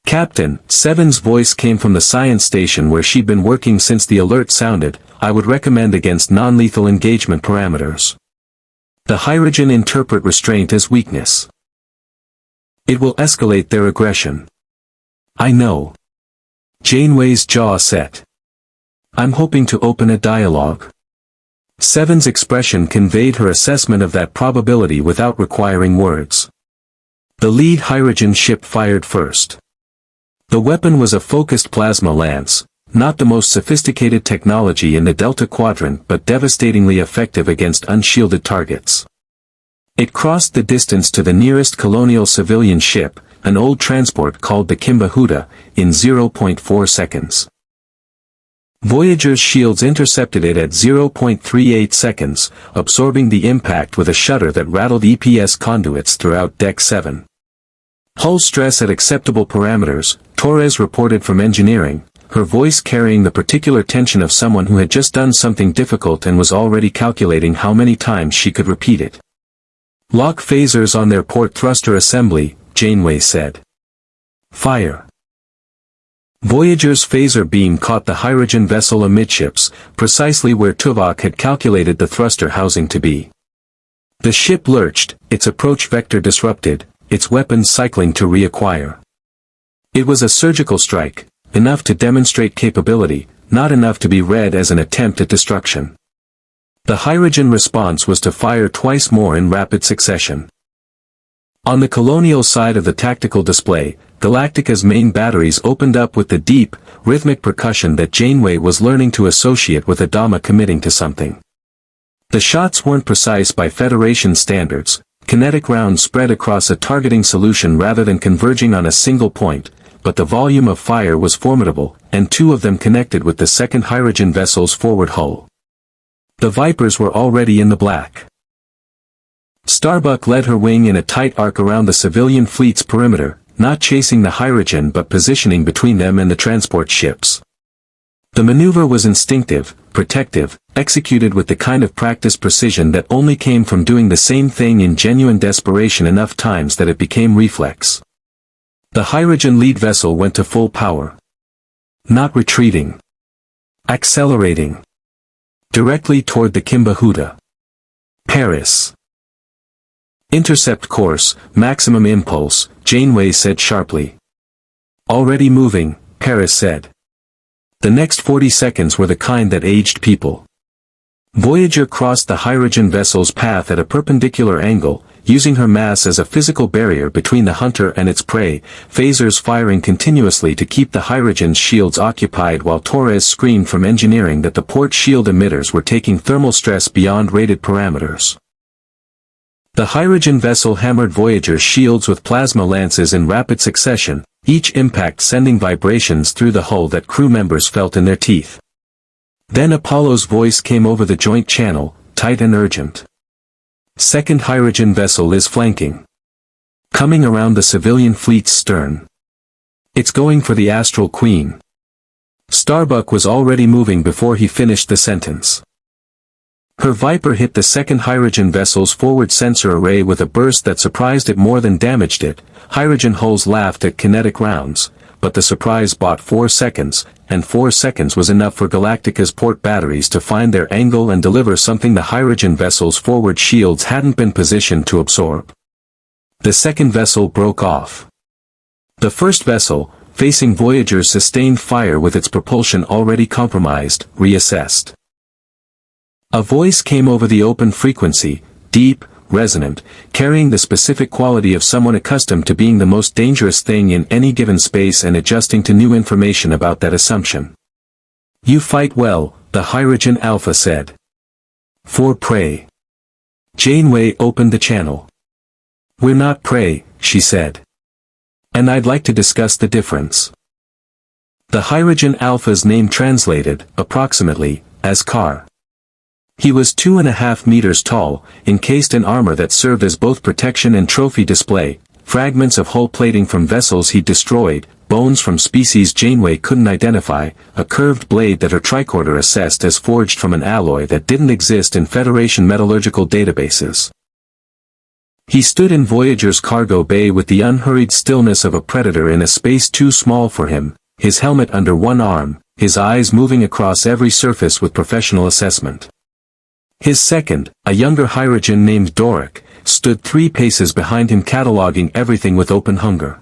C: Captain, Seven's voice came from the science station where she'd been working since the alert sounded. I would recommend against non-lethal engagement parameters. The Hirogen interpret restraint as weakness. It will escalate their aggression. I know. Janeway's jaw set. I'm hoping to open a dialogue. Seven's expression conveyed her assessment of that probability without requiring words. The lead Hirogen ship fired first. The weapon was a focused plasma lance, not the most sophisticated technology in the Delta Quadrant but devastatingly effective against unshielded targets. It crossed the distance to the nearest colonial civilian ship, an old transport called the Kimba Huda, in 0.4 seconds. Voyager's shields intercepted it at 0.38 seconds, absorbing the impact with a shudder that rattled EPS conduits throughout Deck 7. Hull stress at acceptable parameters, Torres reported from engineering, her voice carrying the particular tension of someone who had just done something difficult and was already calculating how many times she could repeat it. Lock phasers on their port thruster assembly, Janeway said. Fire. Voyager's phaser beam caught the Hirogen vessel amidships, precisely where Tuvok had calculated the thruster housing to be. The ship lurched, its approach vector disrupted, its weapons cycling to reacquire. It was a surgical strike, enough to demonstrate capability, not enough to be read as an attempt at destruction. The Hirogen response was to fire twice more in rapid succession. On the colonial side of the tactical display, Galactica's main batteries opened up with the deep, rhythmic percussion that Janeway was learning to associate with Adama committing to something. The shots weren't precise by Federation standards, Kinetic rounds spread across a targeting solution rather than converging on a single point, but the volume of fire was formidable, and two of them connected with the second Hirogen vessel's forward hull. The Vipers were already in the black. Starbuck led her wing in a tight arc around the civilian fleet's perimeter, not chasing the Hirogen but positioning between them and the transport ships. The maneuver was instinctive, protective, executed with the kind of practiced precision that only came from doing the same thing in genuine desperation enough times that it became reflex. The Hirogen lead vessel went to full power. Not retreating. Accelerating. Directly toward the Kimbahuda. Paris. Intercept course, maximum impulse, Janeway said sharply. Already moving, Paris said. The next 40 seconds were the kind that aged people. Voyager crossed the Hirogen vessel's path at a perpendicular angle, using her mass as a physical barrier between the hunter and its prey, phasers firing continuously to keep the Hirogen's shields occupied while Torres screamed from engineering that the port shield emitters were taking thermal stress beyond rated parameters. The Hirogen vessel hammered Voyager's shields with plasma lances in rapid succession, each impact sending vibrations through the hull that crew members felt in their teeth. Then Apollo's voice came over the joint channel, tight and urgent. Second Hirogen vessel is flanking. Coming around the civilian fleet's stern. It's going for the Astral Queen. Starbuck was already moving before he finished the sentence. Her Viper hit the second Hirogen vessel's forward sensor array with a burst that surprised it more than damaged it. Hirogen hulls laughed at kinetic rounds, but the surprise bought 4 seconds, and 4 seconds was enough for Galactica's port batteries to find their angle and deliver something the Hirogen vessel's forward shields hadn't been positioned to absorb. The second vessel broke off. The first vessel, facing Voyager's sustained fire with its propulsion already compromised, reassessed. A voice came over the open frequency, deep, resonant, carrying the specific quality of someone accustomed to being the most dangerous thing in any given space and adjusting to new information about that assumption. You fight well, the Hirogen Alpha said. For prey. Janeway opened the channel. We're not prey, she said. And I'd like to discuss the difference. The Hirogen Alpha's name translated, approximately, as Car. He was 2.5 meters tall, encased in armor that served as both protection and trophy display, fragments of hull plating from vessels he'd destroyed, bones from species Janeway couldn't identify, a curved blade that her tricorder assessed as forged from an alloy that didn't exist in Federation metallurgical databases. He stood in Voyager's cargo bay with the unhurried stillness of a predator in a space too small for him, his helmet under one arm, his eyes moving across every surface with professional assessment. His second, a younger Hirogen named Doric, stood 3 paces behind him cataloging everything with open hunger.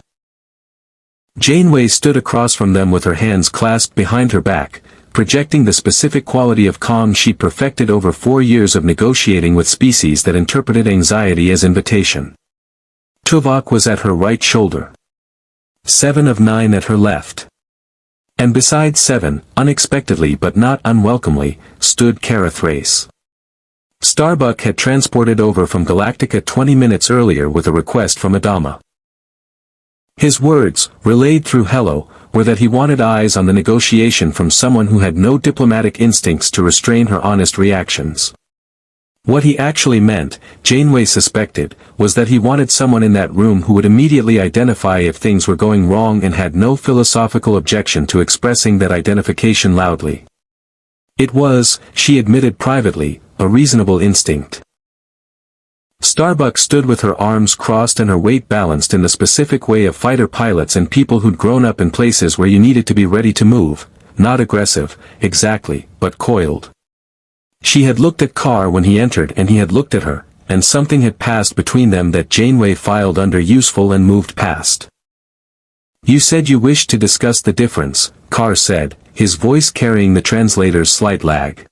C: Janeway stood across from them with her hands clasped behind her back, projecting the specific quality of calm she'd perfected over 4 years of negotiating with species that interpreted anxiety as invitation. Tuvok was at her right shoulder. 7 of 9 at her left. And beside 7, unexpectedly but not unwelcomely, stood Kara Thrace. Starbuck had transported over from Galactica 20 minutes earlier with a request from Adama. His words, relayed through Hello, were that he wanted eyes on the negotiation from someone who had no diplomatic instincts to restrain her honest reactions. What he actually meant, Janeway suspected, was that he wanted someone in that room who would immediately identify if things were going wrong and had no philosophical objection to expressing that identification loudly. It was, she admitted privately, a reasonable instinct. Starbuck stood with her arms crossed and her weight balanced in the specific way of fighter pilots and people who'd grown up in places where you needed to be ready to move, not aggressive, exactly, but coiled. She had looked at Carr when he entered and he had looked at her, and something had passed between them that Janeway filed under useful and moved past. You said you wished to discuss the difference, Carr said, his voice carrying the translator's slight lag.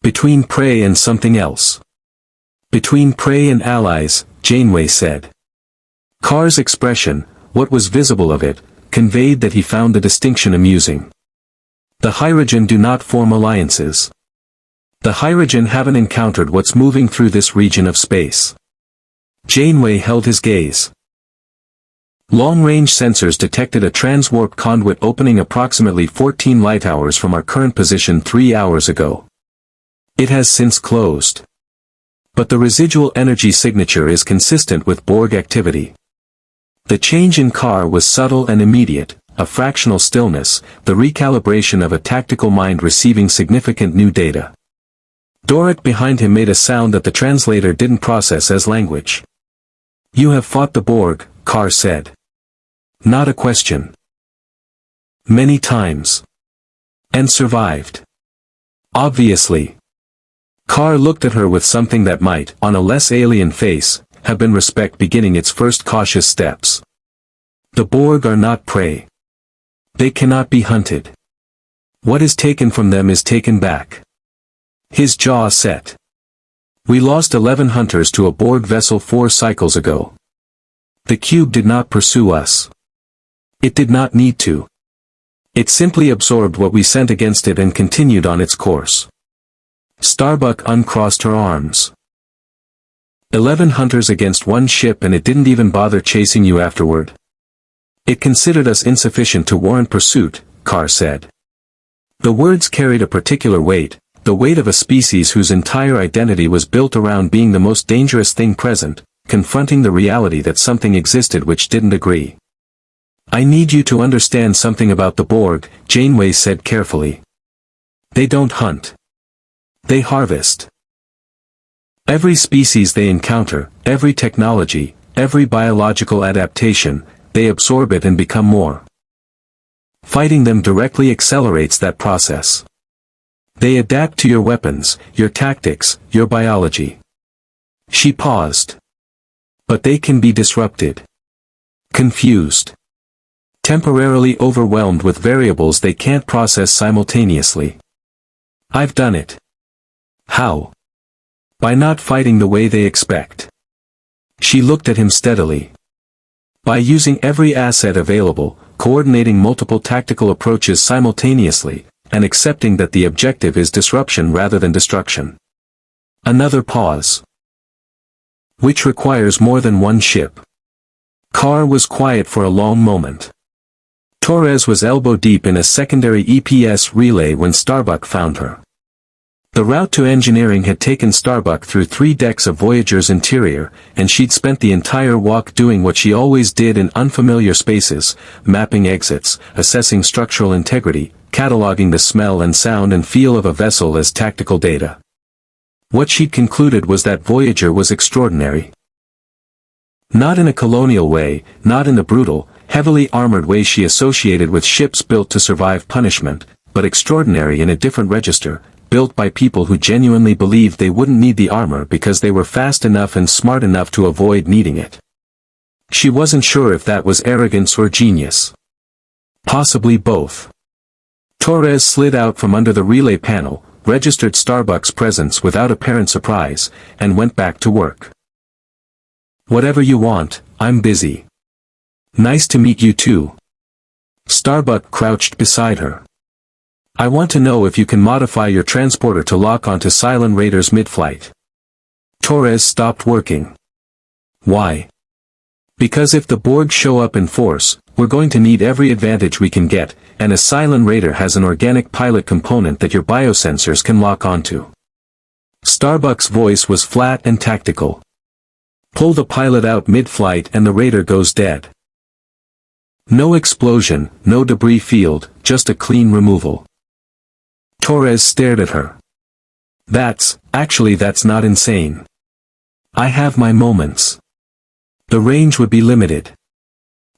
C: Between prey and something else. Between prey and allies, Janeway said. Carr's expression, what was visible of it, conveyed that he found the distinction amusing. The Hirogen do not form alliances. The Hirogen haven't encountered what's moving through this region of space. Janeway held his gaze. Long-range sensors detected a transwarp conduit opening approximately 14 light-hours from our current position 3 hours ago. It has since closed. But the residual energy signature is consistent with Borg activity. The change in Carr was subtle and immediate, a fractional stillness, the recalibration of a tactical mind receiving significant new data. Dorrit behind him made a sound that the translator didn't process as language. "You have fought the Borg," Carr said. "Not a question." "Many times. And survived." "Obviously." Carr looked at her with something that might, on a less alien face, have been respect beginning its first cautious steps. "The Borg are not prey. They cannot be hunted. What is taken from them is taken back." His jaw set. "We lost 11 hunters to a Borg vessel 4 cycles ago. The cube did not pursue us. It did not need to. It simply absorbed what we sent against it and continued on its course." Starbuck uncrossed her arms. 11 hunters against 1 ship and it didn't even bother chasing you afterward? "It considered us insufficient to warrant pursuit," Carr said. The words carried a particular weight, the weight of a species whose entire identity was built around being the most dangerous thing present, confronting the reality that something existed which didn't agree. "I need you to understand something about the Borg," Janeway said carefully. "They don't hunt. They harvest. Every species they encounter, every technology, every biological adaptation, they absorb it and become more. Fighting them directly accelerates that process. They adapt to your weapons, your tactics, your biology." She paused. "But they can be disrupted. Confused. Temporarily overwhelmed with variables they can't process simultaneously. I've done it." "How?" "By not fighting the way they expect." She looked at him steadily. "By using every asset available, coordinating multiple tactical approaches simultaneously, and accepting that the objective is disruption rather than destruction." Another pause. "Which requires more than 1 ship." Carr was quiet for a long moment. Torres was elbow-deep in a secondary EPS relay when Starbuck found her. The route to engineering had taken Starbuck through 3 decks of Voyager's interior, and she'd spent the entire walk doing what she always did in unfamiliar spaces, mapping exits, assessing structural integrity, cataloging the smell and sound and feel of a vessel as tactical data. What she'd concluded was that Voyager was extraordinary. Not in a colonial way, not in the brutal, heavily armored way she associated with ships built to survive punishment, but extraordinary in a different register, built by people who genuinely believed they wouldn't need the armor because they were fast enough and smart enough to avoid needing it. She wasn't sure if that was arrogance or genius. Possibly both. Torres slid out from under the relay panel, registered Starbuck's presence without apparent surprise, and went back to work. "Whatever you want, I'm busy." "Nice to meet you too." Starbuck crouched beside her. "I want to know if you can modify your transporter to lock onto Cylon raiders mid-flight." Torres stopped working. "Why?" "Because if the Borg show up in force, we're going to need every advantage we can get, and a Cylon raider has an organic pilot component that your biosensors can lock onto." Starbuck's voice was flat and tactical. "Pull the pilot out mid-flight and the raider goes dead. No explosion, no debris field, just a clean removal." Torres stared at her. That's not insane. I have my moments. The range would be limited.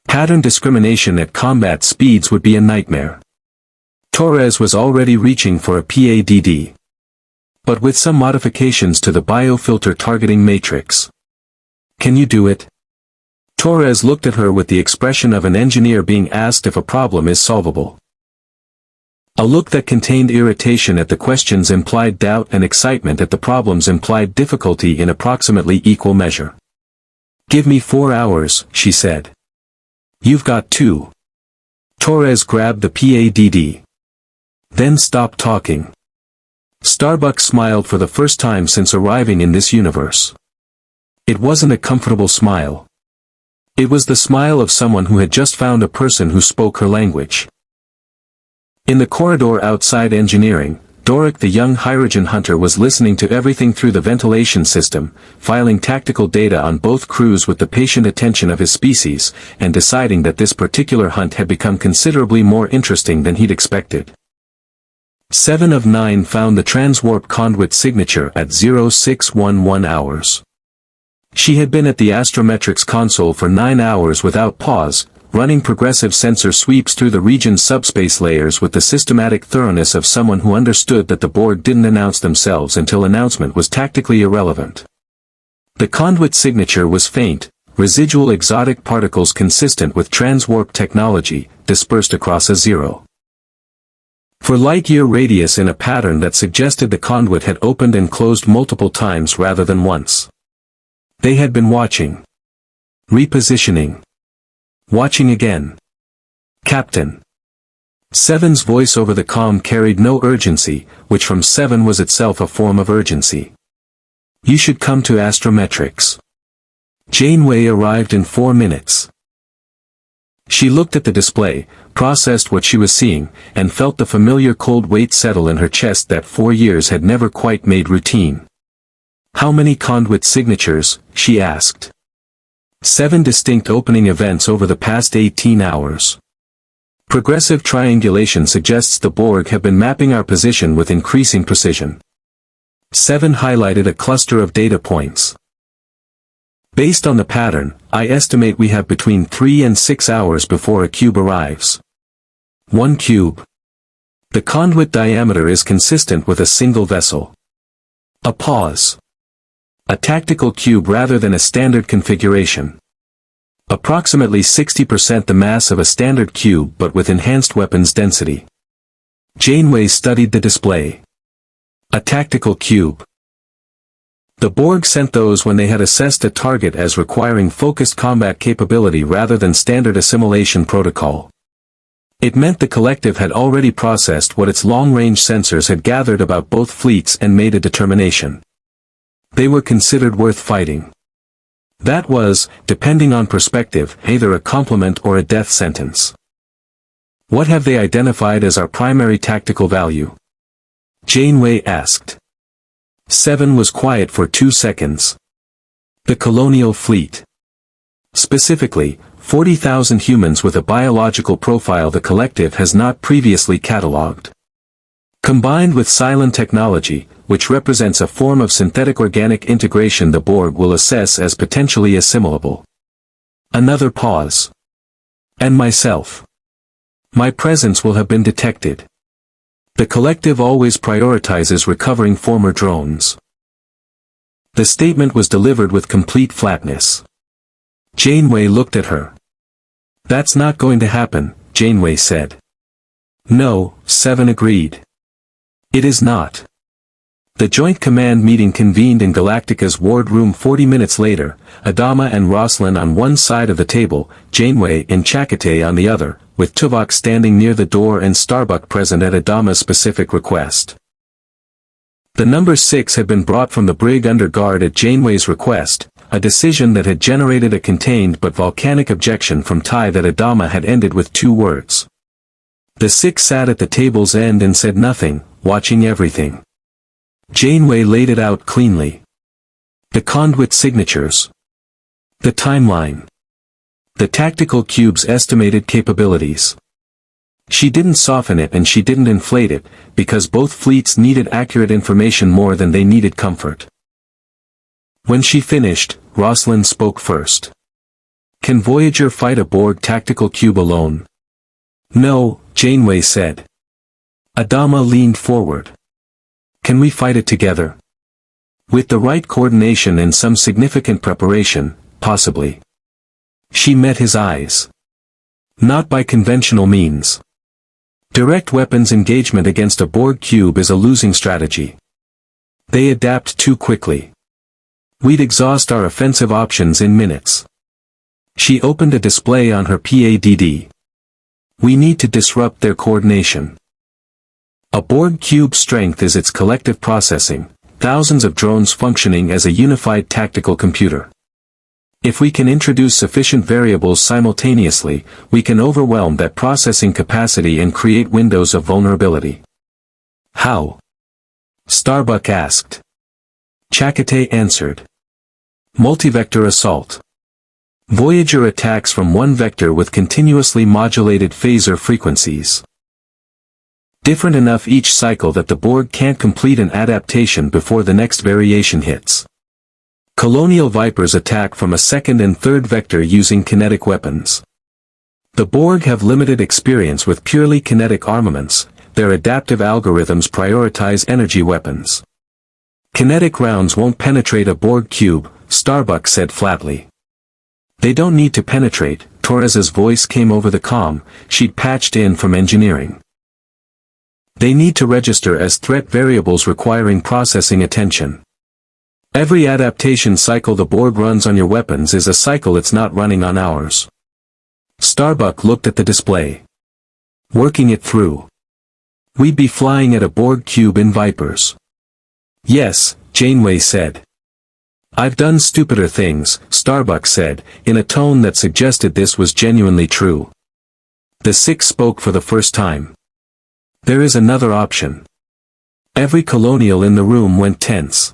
C: Pattern discrimination at combat speeds would be a nightmare." Torres was already reaching for a PADD. "But with some modifications to the biofilter targeting matrix." "Can you do it?" Torres looked at her with the expression of an engineer being asked if a problem is solvable. A look that contained irritation at the questions implied doubt and excitement at the problems implied difficulty in approximately equal measure. "Give me 4 hours," she said. "You've got 2. Torres grabbed the PADD. Then stopped talking. Starbuck smiled for the first time since arriving in this universe. It wasn't a comfortable smile. It was the smile of someone who had just found a person who spoke her language. In the corridor outside engineering, Doric the young Hirogen hunter was listening to everything through the ventilation system, filing tactical data on both crews with the patient attention of his species, and deciding that this particular hunt had become considerably more interesting than he'd expected. 7 of 9 found the transwarp conduit signature at 0611 hours. She had been at the astrometrics console for 9 hours without pause, running progressive sensor sweeps through the region's subspace layers with the systematic thoroughness of someone who understood that the Borg didn't announce themselves until announcement was tactically irrelevant. The conduit signature was faint, residual exotic particles consistent with transwarp technology, dispersed across a zero. For light-year radius in a pattern that suggested the conduit had opened and closed multiple times rather than once. They had been watching. Repositioning. Watching again. Captain. Seven's voice over the comm carried no urgency, which from Seven was itself a form of urgency. You should come to astrometrics. Janeway arrived in 4 minutes. She looked at the display, processed what she was seeing, and felt the familiar cold weight settle in her chest that 4 years had never quite made routine. How many conduit signatures, she asked. 7 distinct opening events over the past 18 hours. Progressive triangulation suggests the Borg have been mapping our position with increasing precision. 7 highlighted a cluster of data points. Based on the pattern, I estimate we have between 3 and 6 hours before a cube arrives. 1 cube. The conduit diameter is consistent with a single vessel. A pause. A tactical cube rather than a standard configuration. Approximately 60% the mass of a standard cube but with enhanced weapons density. Janeway studied the display. A tactical cube. The Borg sent those when they had assessed a target as requiring focused combat capability rather than standard assimilation protocol. It meant the collective had already processed what its long-range sensors had gathered about both fleets and made a determination. They were considered worth fighting. That was, depending on perspective, either a compliment or a death sentence. What have they identified as our primary tactical value? Janeway asked. 7 was quiet for 2 seconds. The colonial fleet. Specifically, 40,000 humans with a biological profile the collective has not previously catalogued. Combined with Cylon technology, which represents a form of synthetic organic integration the Borg will assess as potentially assimilable. Another pause. And myself. My presence will have been detected. The collective always prioritizes recovering former drones. The statement was delivered with complete flatness. Janeway looked at her. That's not going to happen, Janeway said. No, 7 agreed. It is not. The Joint Command meeting convened in Galactica's ward room 40 minutes later, Adama and Roslin on one side of the table, Janeway and Chakotay on the other, with Tuvok standing near the door and Starbuck present at Adama's specific request. The number 6 had been brought from the brig under guard at Janeway's request, a decision that had generated a contained but volcanic objection from Ty that Adama had ended with 2 words. The 6 sat at the table's end and said nothing, watching everything. Janeway laid it out cleanly. The conduit signatures. The timeline. The tactical cube's estimated capabilities. She didn't soften it and she didn't inflate it, because both fleets needed accurate information more than they needed comfort. When she finished, Roslin spoke first. Can Voyager fight a Borg tactical cube alone? No, Janeway said. Adama leaned forward. Can we fight it together? With the right coordination and some significant preparation, possibly. She met his eyes. Not by conventional means. Direct weapons engagement against a Borg cube is a losing strategy. They adapt too quickly. We'd exhaust our offensive options in minutes. She opened a display on her PADD. We need to disrupt their coordination. A Borg cube's strength is its collective processing, thousands of drones functioning as a unified tactical computer. If we can introduce sufficient variables simultaneously, we can overwhelm that processing capacity and create windows of vulnerability. How? Starbuck asked. Chakotay answered. Multivector assault. Voyager attacks from one vector with continuously modulated phaser frequencies. Different enough each cycle that the Borg can't complete an adaptation before the next variation hits. Colonial Vipers attack from a second and third vector using kinetic weapons. The Borg have limited experience with purely kinetic armaments, their adaptive algorithms prioritize energy weapons. Kinetic rounds won't penetrate a Borg cube, Starbuck said flatly. They don't need to penetrate, Torres's voice came over the comm, she'd patched in from engineering. They need to register as threat variables requiring processing attention. Every adaptation cycle the Borg runs on your weapons is a cycle it's not running on ours. Starbuck looked at the display. Working it through. We'd be flying at a Borg cube in Vipers. Yes, Janeway said. I've done stupider things, Starbuck said, in a tone that suggested this was genuinely true. The six spoke for the first time. There is another option. Every colonial in the room went tense.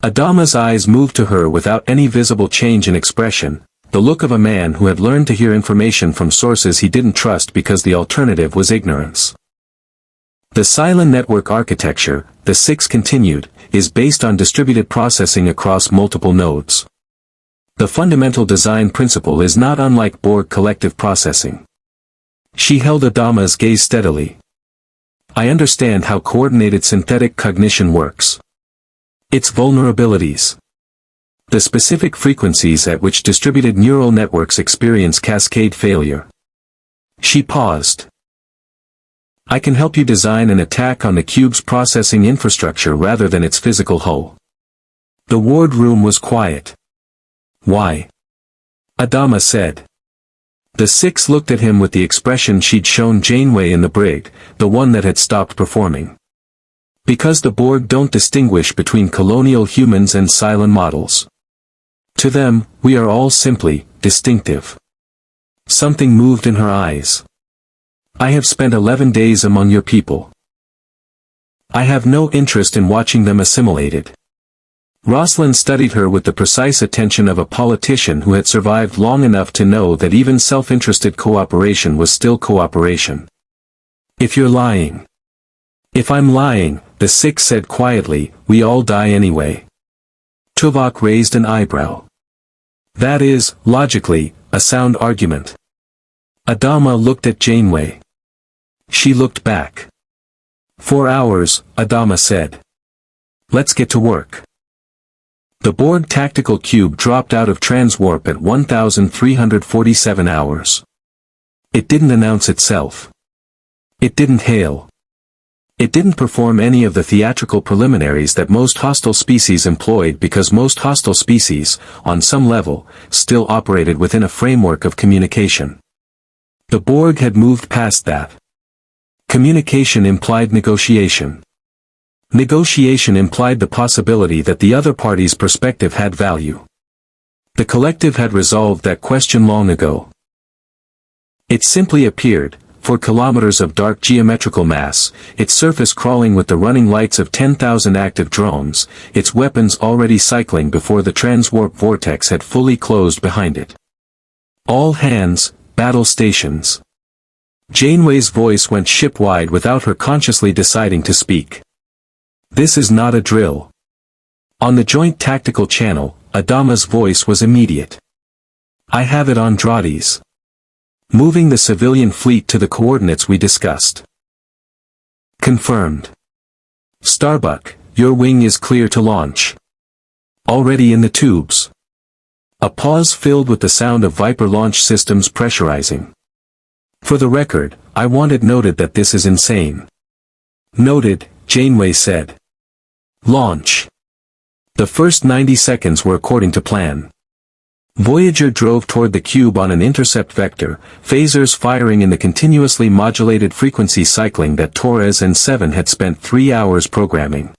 C: Adama's eyes moved to her without any visible change in expression, the look of a man who had learned to hear information from sources he didn't trust because the alternative was ignorance. The Cylon network architecture, the six continued, is based on distributed processing across multiple nodes. The fundamental design principle is not unlike Borg collective processing. She held Adama's gaze steadily. I understand how coordinated synthetic cognition works. Its vulnerabilities. The specific frequencies at which distributed neural networks experience cascade failure. She paused. I can help you design an attack on the cube's processing infrastructure rather than its physical hull. The ward room was quiet. Why? Adama said. The six looked at him with the expression she'd shown Janeway in the brig, the one that had stopped performing. Because the Borg don't distinguish between colonial humans and Cylon models. To them, we are all simply distinctive. Something moved in her eyes. I have spent 11 days among your people. I have no interest in watching them assimilated. Rosalind studied her with the precise attention of a politician who had survived long enough to know that even self-interested cooperation was still cooperation. If you're lying. If I'm lying, the six said quietly, we all die anyway. Tuvok raised an eyebrow. That is, logically, a sound argument. Adama looked at Janeway. She looked back. 4 hours, Adama said. Let's get to work. The Borg tactical cube dropped out of transwarp at 1,347 hours. It didn't announce itself. It didn't hail. It didn't perform any of the theatrical preliminaries that most hostile species employed because most hostile species, on some level, still operated within a framework of communication. The Borg had moved past that. Communication implied negotiation. Negotiation implied the possibility that the other party's perspective had value. The collective had resolved that question long ago. It simply appeared, for kilometers of dark geometrical mass, its surface crawling with the running lights of 10,000 active drones, its weapons already cycling before the transwarp vortex had fully closed behind it. All hands, battle stations. Janeway's voice went ship-wide without her consciously deciding to speak. This is not a drill. On the joint tactical channel, Adama's voice was immediate. I have it on Andrade's. Moving the civilian fleet to the coordinates we discussed. Confirmed. Starbuck, your wing is clear to launch. Already in the tubes. A pause filled with the sound of Viper launch systems pressurizing. For the record, I want it noted that this is insane. Noted, Janeway said. Launch. The first 90 seconds were according to plan. Voyager drove toward the cube on an intercept vector, phasers firing in the continuously modulated frequency cycling that Torres and Seven had spent 3 hours programming.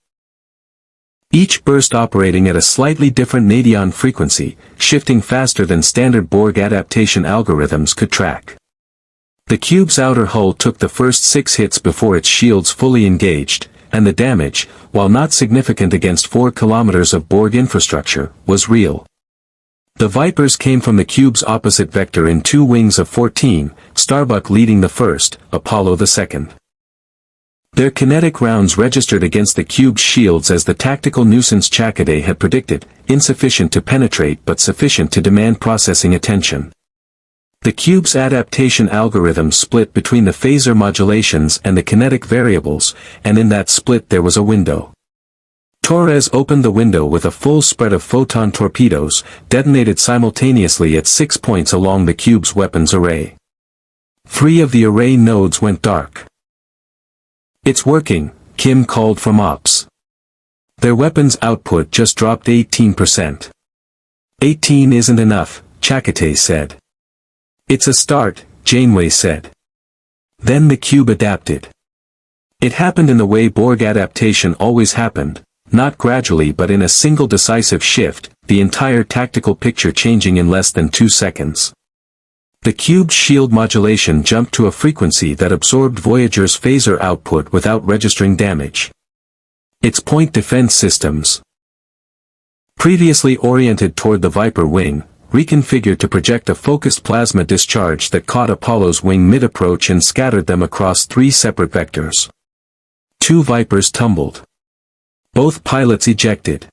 C: each burst operating at a slightly different nadion frequency, shifting faster than standard Borg adaptation algorithms could track. The cube's outer hull took the first 6 hits before its shields fully engaged, and the damage, while not significant against 4 kilometers of Borg infrastructure, was real. The Vipers came from the cube's opposite vector in 2 wings of 14, Starbuck leading the first, Apollo the second. Their kinetic rounds registered against the cube's shields as the tactical nuisance Chakotay had predicted, insufficient to penetrate but sufficient to demand processing attention. The cube's adaptation algorithm split between the phasor modulations and the kinetic variables, and in that split there was a window. Torres opened the window with a full spread of photon torpedoes, detonated simultaneously at 6 points along the cube's weapons array. 3 of the array nodes went dark. "It's working," Kim called from ops. Their weapons output just dropped 18%. 18 isn't enough, Chakotay said. "It's a start," Janeway said. Then the cube adapted. It happened in the way Borg adaptation always happened, not gradually but in a single decisive shift, the entire tactical picture changing in less than 2 seconds. The cube's shield modulation jumped to a frequency that absorbed Voyager's phasor output without registering damage. Its point defense systems, previously oriented toward the Viper wing, reconfigured to project a focused plasma discharge that caught Apollo's wing mid-approach and scattered them across 3 separate vectors. 2 Vipers tumbled. Both pilots ejected.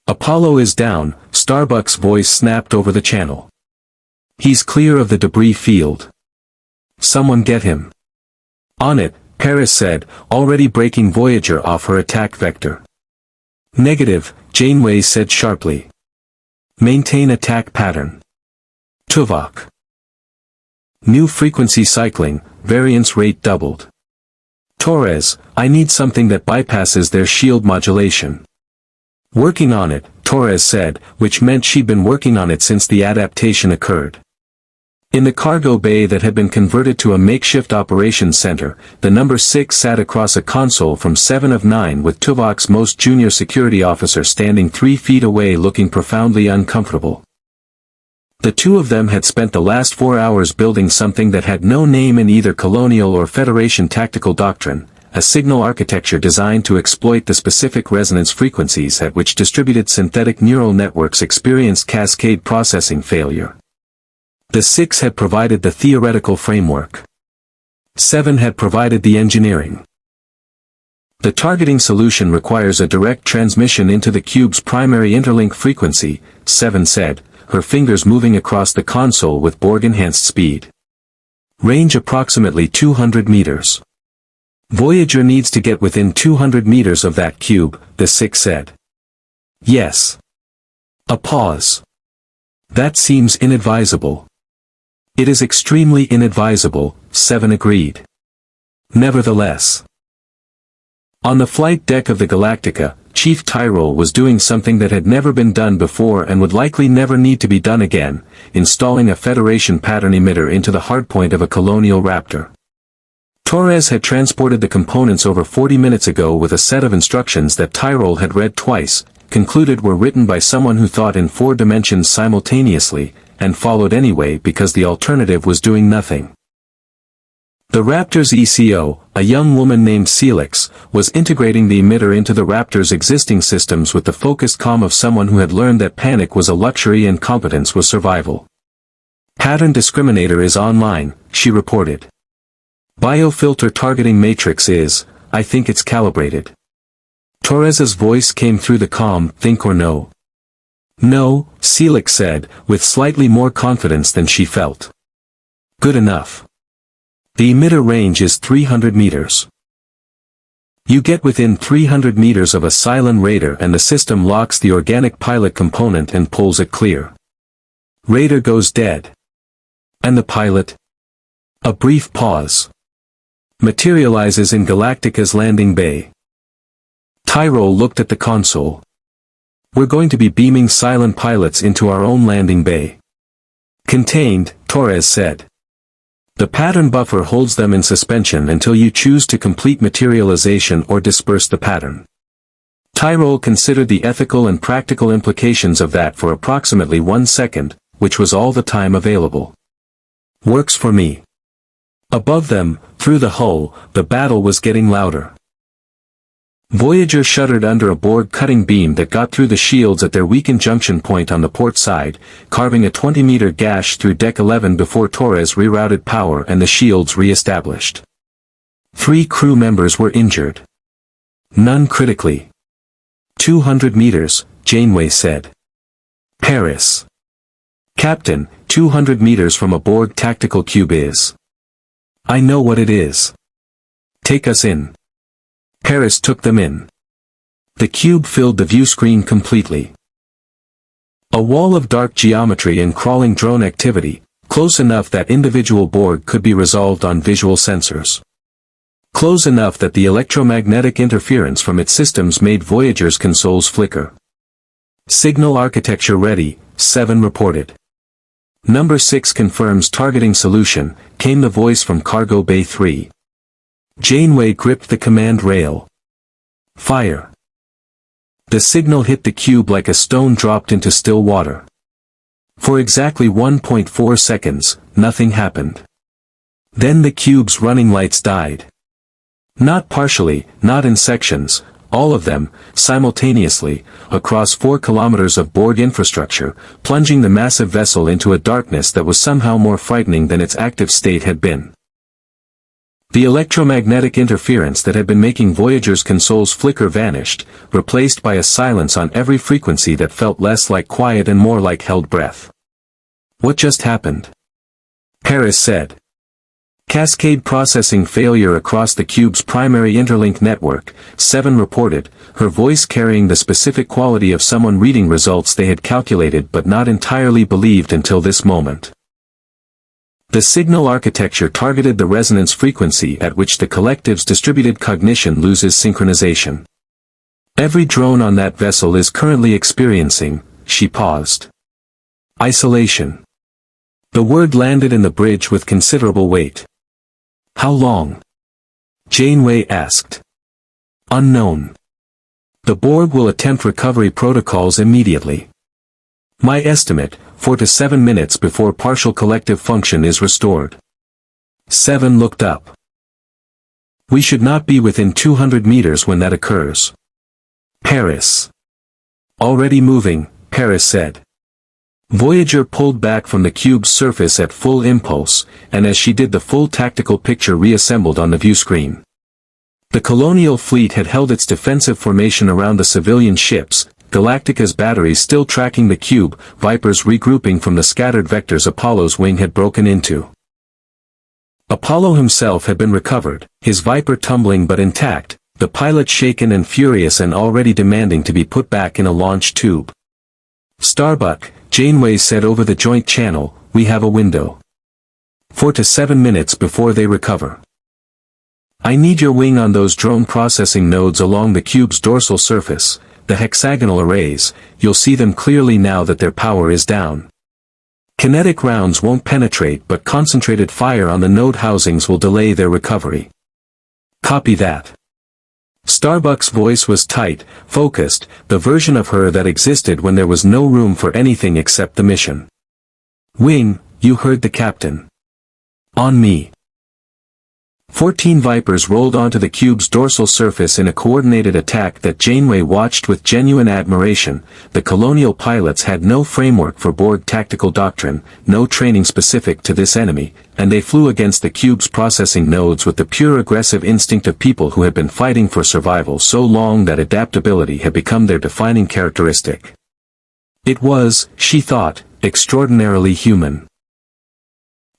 C: "Apollo is down," Starbuck's voice snapped over the channel. "He's clear of the debris field. Someone get him." "On it," Paris said, already breaking Voyager off her attack vector. "Negative," Janeway said sharply. "Maintain attack pattern." Tuvok. New frequency cycling, variance rate doubled. "Torres, I need something that bypasses their shield modulation." "Working on it," Torres said, which meant she'd been working on it since the adaptation occurred. In the cargo bay that had been converted to a makeshift operations center, the number 6 sat across a console from 7 of 9 with Tuvok's most junior security officer standing 3 feet away looking profoundly uncomfortable. The 2 of them had spent the last 4 hours building something that had no name in either colonial or Federation tactical doctrine, a signal architecture designed to exploit the specific resonance frequencies at which distributed synthetic neural networks experienced cascade processing failure. The 6 had provided the theoretical framework. 7 had provided the engineering. The targeting solution requires a direct transmission into the cube's primary interlink frequency, 7 said, her fingers moving across the console with Borg-enhanced speed. Range approximately 200 meters. Voyager needs to get within 200 meters of that cube, the 6 said. Yes. A pause. That seems inadvisable. It is extremely inadvisable, 7 agreed. Nevertheless. On the flight deck of the Galactica, Chief Tyrol was doing something that had never been done before and would likely never need to be done again, installing a Federation pattern emitter into the hardpoint of a colonial Raptor. Torres had transported the components over 40 minutes ago with a set of instructions that Tyrol had read twice, concluded were written by someone who thought in 4 dimensions simultaneously, and followed anyway because the alternative was doing nothing. The Raptor's ECO, a young woman named Celix, was integrating the emitter into the Raptor's existing systems with the focused calm of someone who had learned that panic was a luxury and competence was survival. Pattern discriminator is online, she reported. Biofilter targeting matrix is, I think it's calibrated. Torres's voice came through the calm, think or no? No, Celix said, with slightly more confidence than she felt. Good enough. The emitter range is 300 meters. You get within 300 meters of a Cylon raider and the system locks the organic pilot component and pulls it clear. Raider goes dead. And the pilot? A brief pause. Materializes in Galactica's landing bay. Tyrol looked at the console. We're going to be beaming Cylon pilots into our own landing bay. Contained, Torres said. The pattern buffer holds them in suspension until you choose to complete materialization or disperse the pattern. Tyrol considered the ethical and practical implications of that for approximately 1 second, which was all the time available. Works for me. Above them, through the hull, the battle was getting louder. Voyager shuddered under a Borg cutting beam that got through the shields at their weakened junction point on the port side, carving a 20-meter gash through Deck 11 before Torres rerouted power and the shields re-established. 3 crew members were injured. None critically. 200 meters, Janeway said. Paris. Captain, 200 meters from a Borg tactical cube is. I know what it is. Take us in. Paris took them in. The cube filled the view screen completely. A wall of dark geometry and crawling drone activity, close enough that individual Borg could be resolved on visual sensors. Close enough that the electromagnetic interference from its systems made Voyager's consoles flicker. Signal architecture ready, 7 reported. Number 6 confirms targeting solution, came the voice from Cargo Bay 3. Janeway gripped the command rail. Fire. The signal hit the cube like a stone dropped into still water. For exactly 1.4 seconds, nothing happened. Then the cube's running lights died. Not partially, not in sections, all of them, simultaneously, across 4 kilometers of Borg infrastructure, plunging the massive vessel into a darkness that was somehow more frightening than its active state had been. The electromagnetic interference that had been making Voyager's consoles flicker vanished, replaced by a silence on every frequency that felt less like quiet and more like held breath. What just happened? Paris said. Cascade processing failure across the cube's primary interlink network, 7 reported, her voice carrying the specific quality of someone reading results they had calculated but not entirely believed until this moment. The signal architecture targeted the resonance frequency at which the collective's distributed cognition loses synchronization. Every drone on that vessel is currently experiencing, she paused. Isolation. The word landed in the bridge with considerable weight. How long? Janeway asked. Unknown. The Borg will attempt recovery protocols immediately. My estimate, 4 to 7 minutes before partial collective function is restored. 7 looked up. We should not be within 200 meters when that occurs. Paris. Already moving, Paris said. Voyager pulled back from the cube's surface at full impulse, and as she did the full tactical picture reassembled on the view screen. The colonial fleet had held its defensive formation around the civilian ships, Galactica's batteries still tracking the cube, Vipers regrouping from the scattered vectors Apollo's wing had broken into. Apollo himself had been recovered, his Viper tumbling but intact, the pilot shaken and furious and already demanding to be put back in a launch tube. Starbuck, Janeway said over the joint channel, we have a window. 4 to 7 minutes before they recover. I need your wing on those drone processing nodes along the cube's dorsal surface, the hexagonal arrays, you'll see them clearly now that their power is down. Kinetic rounds won't penetrate but concentrated fire on the node housings will delay their recovery. Copy that. Starbuck's voice was tight, focused, the version of her that existed when there was no room for anything except the mission. Wing, you heard the captain. On me. 14 Vipers rolled onto the cube's dorsal surface in a coordinated attack that Janeway watched with genuine admiration. The colonial pilots had no framework for Borg tactical doctrine, no training specific to this enemy, and they flew against the cube's processing nodes with the pure aggressive instinct of people who had been fighting for survival so long that adaptability had become their defining characteristic. It was, she thought, extraordinarily human.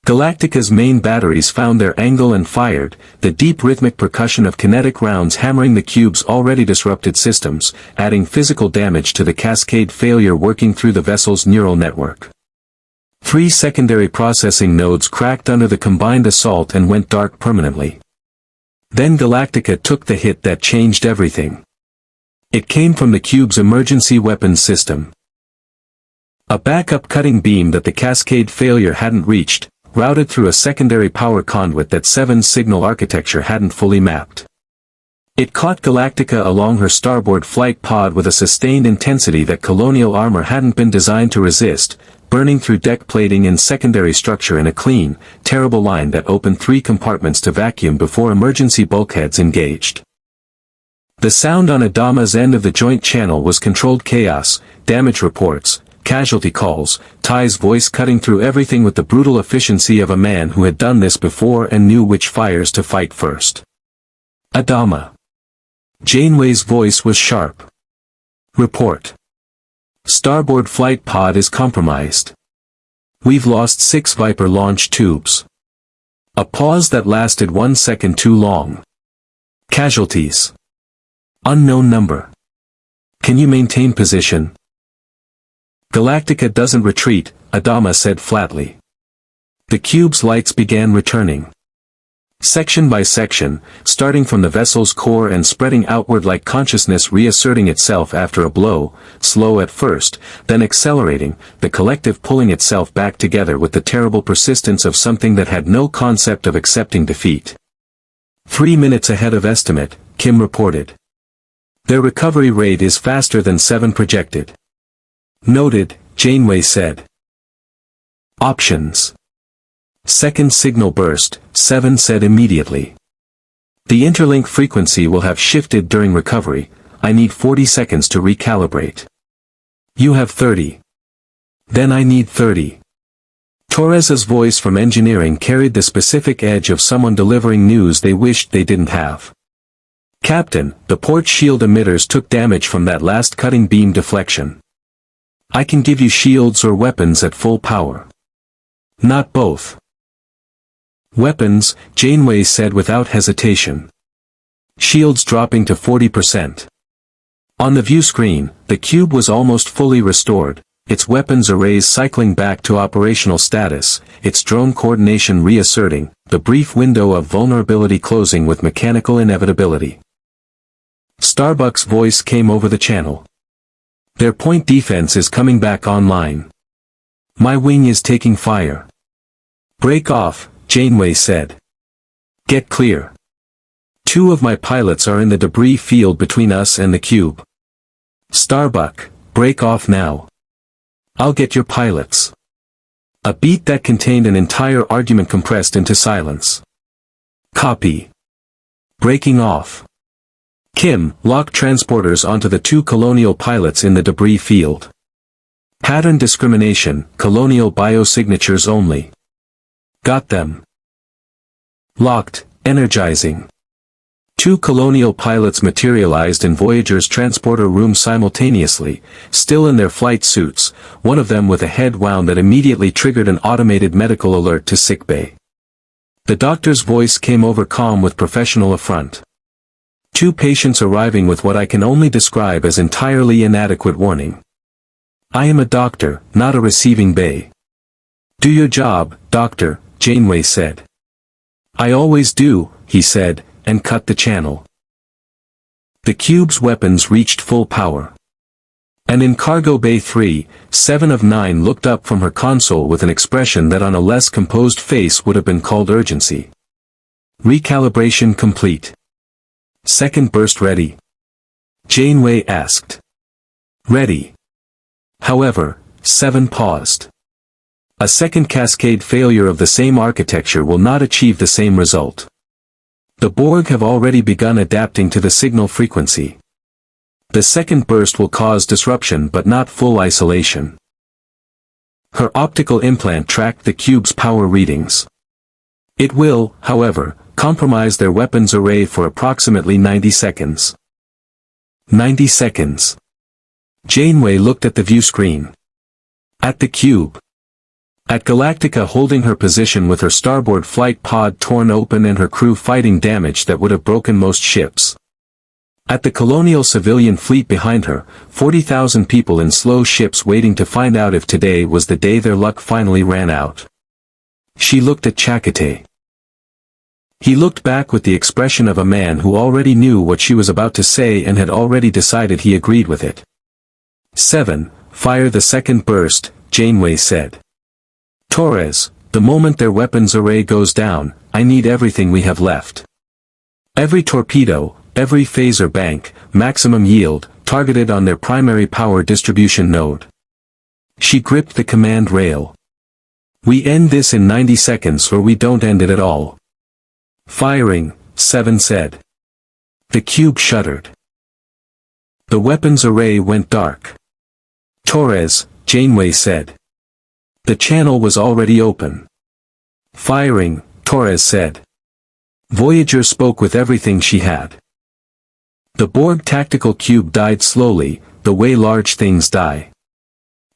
C: Galactica's main batteries found their angle and fired, the deep rhythmic percussion of kinetic rounds hammering the cube's already disrupted systems, adding physical damage to the cascade failure working through the vessel's neural network. 3 secondary processing nodes cracked under the combined assault and went dark permanently. Then Galactica took the hit that changed everything. It came from the cube's emergency weapons system. A backup cutting beam that the cascade failure hadn't reached, routed through a secondary power conduit that 7's signal architecture hadn't fully mapped. It caught Galactica along her starboard flight pod with a sustained intensity that colonial armor hadn't been designed to resist, burning through deck plating and secondary structure in a clean, terrible line that opened 3 compartments to vacuum before emergency bulkheads engaged. The sound on Adama's end of the joint channel was controlled chaos, damage reports, casualty calls, Ty's voice cutting through everything with the brutal efficiency of a man who had done this before and knew which fires to fight first. Adama. Janeway's voice was sharp. Report. Starboard flight pod is compromised. We've lost 6 Viper launch tubes. A pause that lasted 1 second too long. Casualties. Unknown number. Can you maintain position? Galactica doesn't retreat, Adama said flatly. The cube's lights began returning. Section by section, starting from the vessel's core and spreading outward like consciousness reasserting itself after a blow, slow at first, then accelerating, the collective pulling itself back together with the terrible persistence of something that had no concept of accepting defeat. 3 minutes ahead of estimate, Kim reported. Their recovery rate is faster than 7 projected. Noted, Janeway said. Options. Second signal burst, 7 said immediately. The interlink frequency will have shifted during recovery, I need 40 seconds to recalibrate. You have 30. Then I need 30. Torres's voice from engineering carried the specific edge of someone delivering news they wished they didn't have. Captain, the port shield emitters took damage from that last cutting beam deflection. I can give you shields or weapons at full power. Not both. Weapons, Janeway said without hesitation. Shields dropping to 40%. On the view screen, the cube was almost fully restored, its weapons arrays cycling back to operational status, its drone coordination reasserting, the brief window of vulnerability closing with mechanical inevitability. Starbuck's voice came over the channel. Their point defense is coming back online. My wing is taking fire. Break off, Janeway said. Get clear. 2 of my pilots are in the debris field between us and the cube. Starbuck, break off now. I'll get your pilots. A beat that contained an entire argument compressed into silence. Copy. Breaking off. Kim, lock transporters onto the 2 colonial pilots in the debris field. Pattern discrimination, colonial biosignatures only. Got them. Locked, energizing. 2 colonial pilots materialized in Voyager's transporter room simultaneously, still in their flight suits, one of them with a head wound that immediately triggered an automated medical alert to sickbay. The doctor's voice came over calm with professional affront. 2 patients arriving with what I can only describe as entirely inadequate warning. I am a doctor, not a receiving bay. Do your job, doctor, Janeway said. I always do, he said, and cut the channel. The cube's weapons reached full power. And in Cargo Bay 3, 7 of 9 looked up from her console with an expression that on a less composed face would have been called urgency. Recalibration complete. Second burst ready? Janeway asked. Ready. However, 7 paused. A second cascade failure of the same architecture will not achieve the same result. The Borg have already begun adapting to the signal frequency. The second burst will cause disruption but not full isolation. Her optical implant tracked the cube's power readings. It will, however, compromise their weapons array for approximately 90 seconds. 90 seconds. Janeway looked at the view screen. At the cube. At Galactica holding her position with her starboard flight pod torn open and her crew fighting damage that would have broken most ships. At the colonial civilian fleet behind her, 40,000 people in slow ships waiting to find out if today was the day their luck finally ran out. She looked at Chakotay. He looked back with the expression of a man who already knew what she was about to say and had already decided he agreed with it. 7. Fire the second burst, Janeway said. Torres, the moment their weapons array goes down, I need everything we have left. Every torpedo, every phaser bank, maximum yield, targeted on their primary power distribution node. She gripped the command rail. We end this in 90 seconds or we don't end it at all. Firing, 7 said. The cube shuddered. The weapons array went dark. Torres, Janeway said. The channel was already open. Firing, Torres said. Voyager spoke with everything she had. The Borg tactical cube died slowly, the way large things die.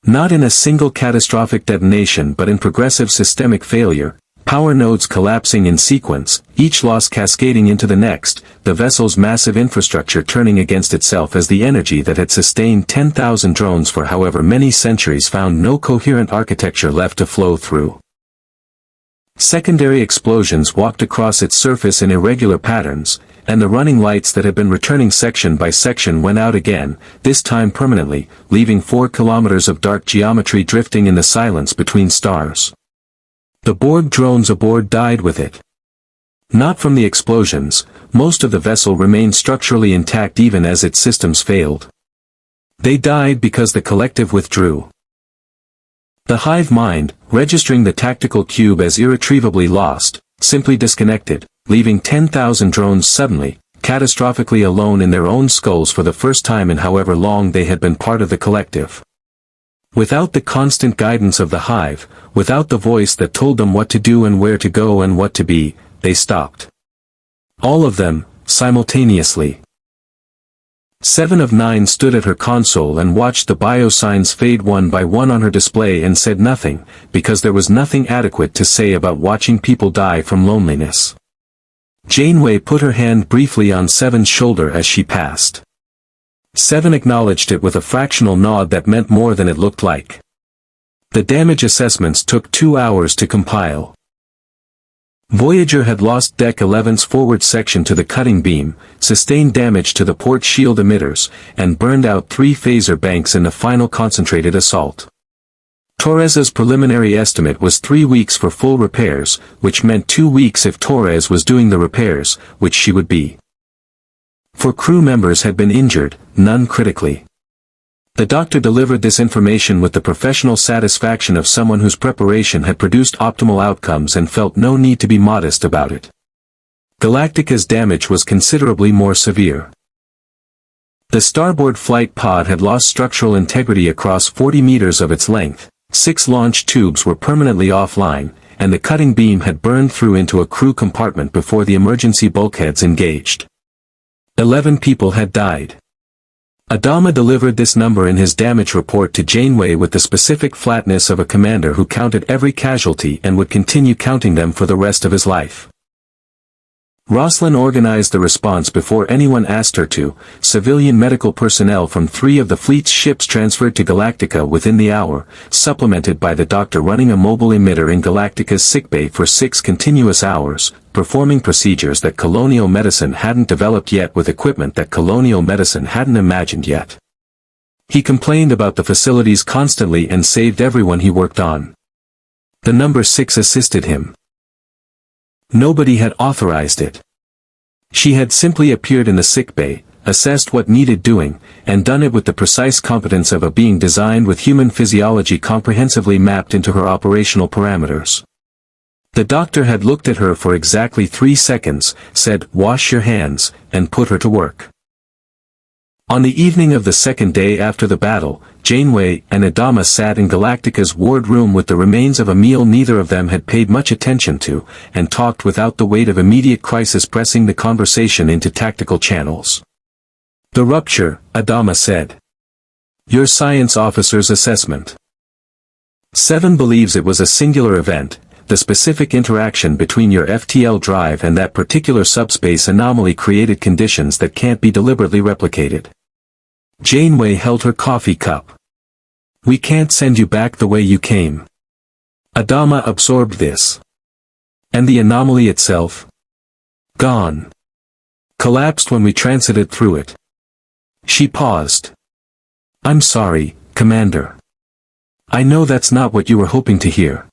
C: Not in a single catastrophic detonation but in progressive systemic failure, power nodes collapsing in sequence, each loss cascading into the next, the vessel's massive infrastructure turning against itself as the energy that had sustained 10,000 drones for however many centuries found no coherent architecture left to flow through. Secondary explosions walked across its surface in irregular patterns, and the running lights that had been returning section by section went out again, this time permanently, leaving 4 kilometers of dark geometry drifting in the silence between stars. The Borg drones aboard died with it. Not from the explosions, most of the vessel remained structurally intact even as its systems failed. They died because the collective withdrew. The hive mind, registering the tactical cube as irretrievably lost, simply disconnected, leaving 10,000 drones suddenly, catastrophically alone in their own skulls for the first time in however long they had been part of the collective. Without the constant guidance of the hive, without the voice that told them what to do and where to go and what to be, they stopped. All of them, simultaneously. 7 of 9 stood at her console and watched the biosigns fade one by one on her display and said nothing, because there was nothing adequate to say about watching people die from loneliness. Janeway put her hand briefly on 7's shoulder as she passed. 7 acknowledged it with a fractional nod that meant more than it looked like. The damage assessments took 2 hours to compile. Voyager had lost Deck 11's forward section to the cutting beam, sustained damage to the port shield emitters, and burned out 3 phaser banks in the final concentrated assault. Torres's preliminary estimate was 3 weeks for full repairs, which meant 2 weeks if Torres was doing the repairs, which she would be. 4 crew members had been injured, none critically. The doctor delivered this information with the professional satisfaction of someone whose preparation had produced optimal outcomes and felt no need to be modest about it. Galactica's damage was considerably more severe. The starboard flight pod had lost structural integrity across 40 meters of its length, 6 launch tubes were permanently offline, and the cutting beam had burned through into a crew compartment before the emergency bulkheads engaged. 11 people had died. Adama delivered this number in his damage report to Janeway with the specific flatness of a commander who counted every casualty and would continue counting them for the rest of his life. Roslin organized the response before anyone asked her to. Civilian medical personnel from 3 of the fleet's ships transferred to Galactica within the hour, supplemented by the doctor running a mobile emitter in Galactica's sickbay for 6 continuous hours, performing procedures that colonial medicine hadn't developed yet with equipment that colonial medicine hadn't imagined yet. He complained about the facilities constantly and saved everyone he worked on. The number 6 assisted him. Nobody had authorized it. She had simply appeared in the sickbay, assessed what needed doing, and done it with the precise competence of a being designed with human physiology comprehensively mapped into her operational parameters. The doctor had looked at her for exactly 3 seconds, said, "Wash your hands," and put her to work. On the evening of the second day after the battle, Janeway and Adama sat in Galactica's ward room with the remains of a meal neither of them had paid much attention to, and talked without the weight of immediate crisis pressing the conversation into tactical channels. "The rupture," Adama said. "Your science officer's assessment." 7 believes it was a singular event, the specific interaction between your FTL drive and that particular subspace anomaly created conditions that can't be deliberately replicated. Janeway held her coffee cup. "We can't send you back the way you came." Adama absorbed this. "And the anomaly itself? Gone. Collapsed when we transited through it." She paused. "I'm sorry, Commander. I know that's not what you were hoping to hear."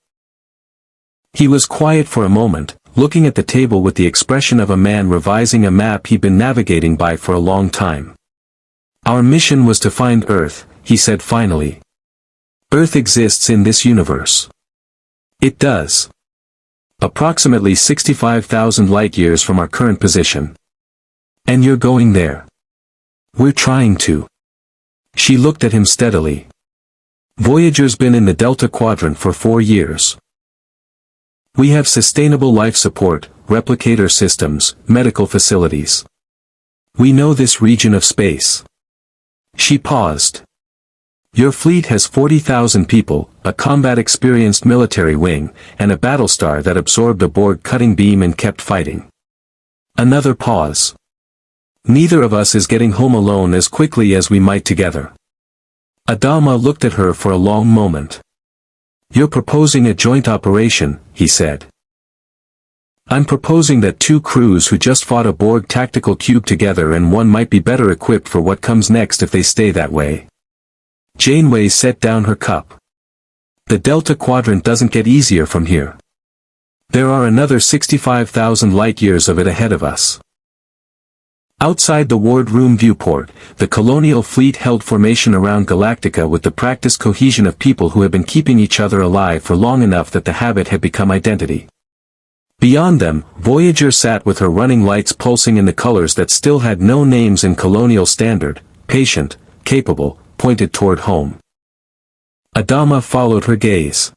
C: He was quiet for a moment, looking at the table with the expression of a man revising a map he'd been navigating by for a long time. "Our mission was to find Earth," he said finally. "Earth exists in this universe." "It does. Approximately 65,000 light-years from our current position. And you're going there." "We're trying to." She looked at him steadily. "Voyager's been in the Delta Quadrant for 4 years. We have sustainable life support, replicator systems, medical facilities. We know this region of space." She paused. "Your fleet has 40,000 people, a combat-experienced military wing, and a battlestar that absorbed a Borg cutting beam and kept fighting." Another pause. "Neither of us is getting home alone as quickly as we might together." Adama looked at her for a long moment. "You're proposing a joint operation," he said. "I'm proposing that 2 crews who just fought a Borg tactical cube together and one might be better equipped for what comes next if they stay that way." Janeway set down her cup. "The Delta Quadrant doesn't get easier from here. There are another 65,000 light-years of it ahead of us." Outside the wardroom viewport, the colonial fleet held formation around Galactica with the practiced cohesion of people who had been keeping each other alive for long enough that the habit had become identity. Beyond them, Voyager sat with her running lights pulsing in the colors that still had no names in colonial standard: patient, capable, pointed toward home. Adama followed her gaze.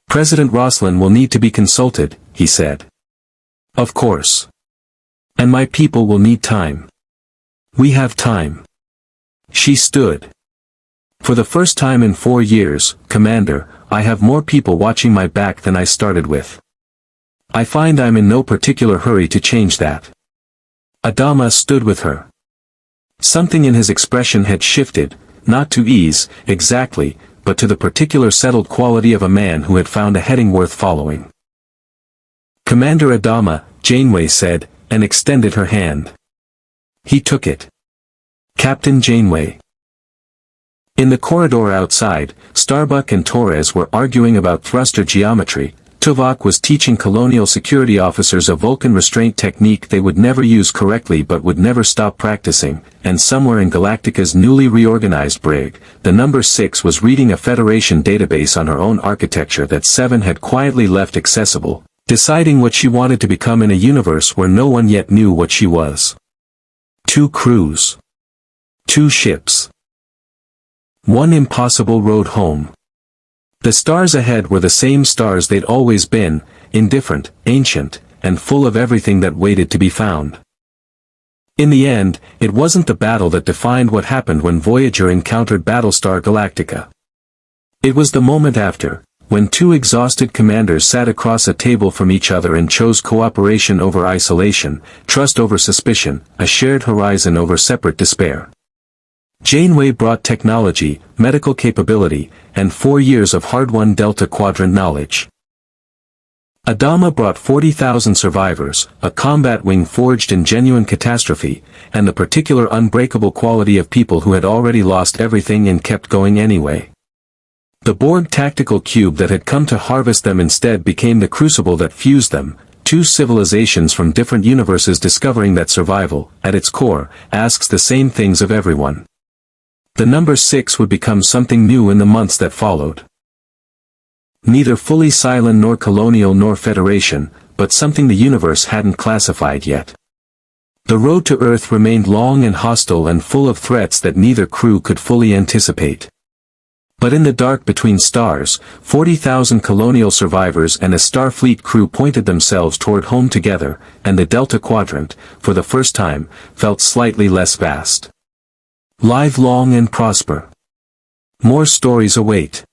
C: "President Roslin will need to be consulted," he said. "Of course. And my people will need time. We have time." She stood. "For the first time in 4 years, Commander, I have more people watching my back than I started with. I find I'm in no particular hurry to change that." Adama stood with her. Something in his expression had shifted, not to ease, exactly, but to the particular settled quality of a man who had found a heading worth following. "Commander Adama," Janeway said, and extended her hand. He took it. "Captain Janeway." In the corridor outside, Starbuck and Torres were arguing about thruster geometry. Tuvok was teaching colonial security officers a Vulcan restraint technique they would never use correctly but would never stop practicing, and somewhere in Galactica's newly reorganized brig, the number 6 was reading a Federation database on her own architecture that 7 had quietly left accessible, deciding what she wanted to become in a universe where no one yet knew what she was. 2 crews. 2 ships. 1 impossible road home. The stars ahead were the same stars they'd always been, indifferent, ancient, and full of everything that waited to be found. In the end, it wasn't the battle that defined what happened when Voyager encountered Battlestar Galactica. It was the moment after, when 2 exhausted commanders sat across a table from each other and chose cooperation over isolation, trust over suspicion, a shared horizon over separate despair. Janeway brought technology, medical capability, and 4 years of hard-won Delta Quadrant knowledge. Adama brought 40,000 survivors, a combat wing forged in genuine catastrophe, and the particular unbreakable quality of people who had already lost everything and kept going anyway. The Borg tactical cube that had come to harvest them instead became the crucible that fused them, 2 civilizations from different universes discovering that survival, at its core, asks the same things of everyone. The number 6 would become something new in the months that followed. Neither fully Cylon nor colonial nor Federation, but something the universe hadn't classified yet. The road to Earth remained long and hostile and full of threats that neither crew could fully anticipate. But in the dark between stars, 40,000 colonial survivors and a Starfleet crew pointed themselves toward home together, and the Delta Quadrant, for the first time, felt slightly less vast. Live long and prosper. More stories await.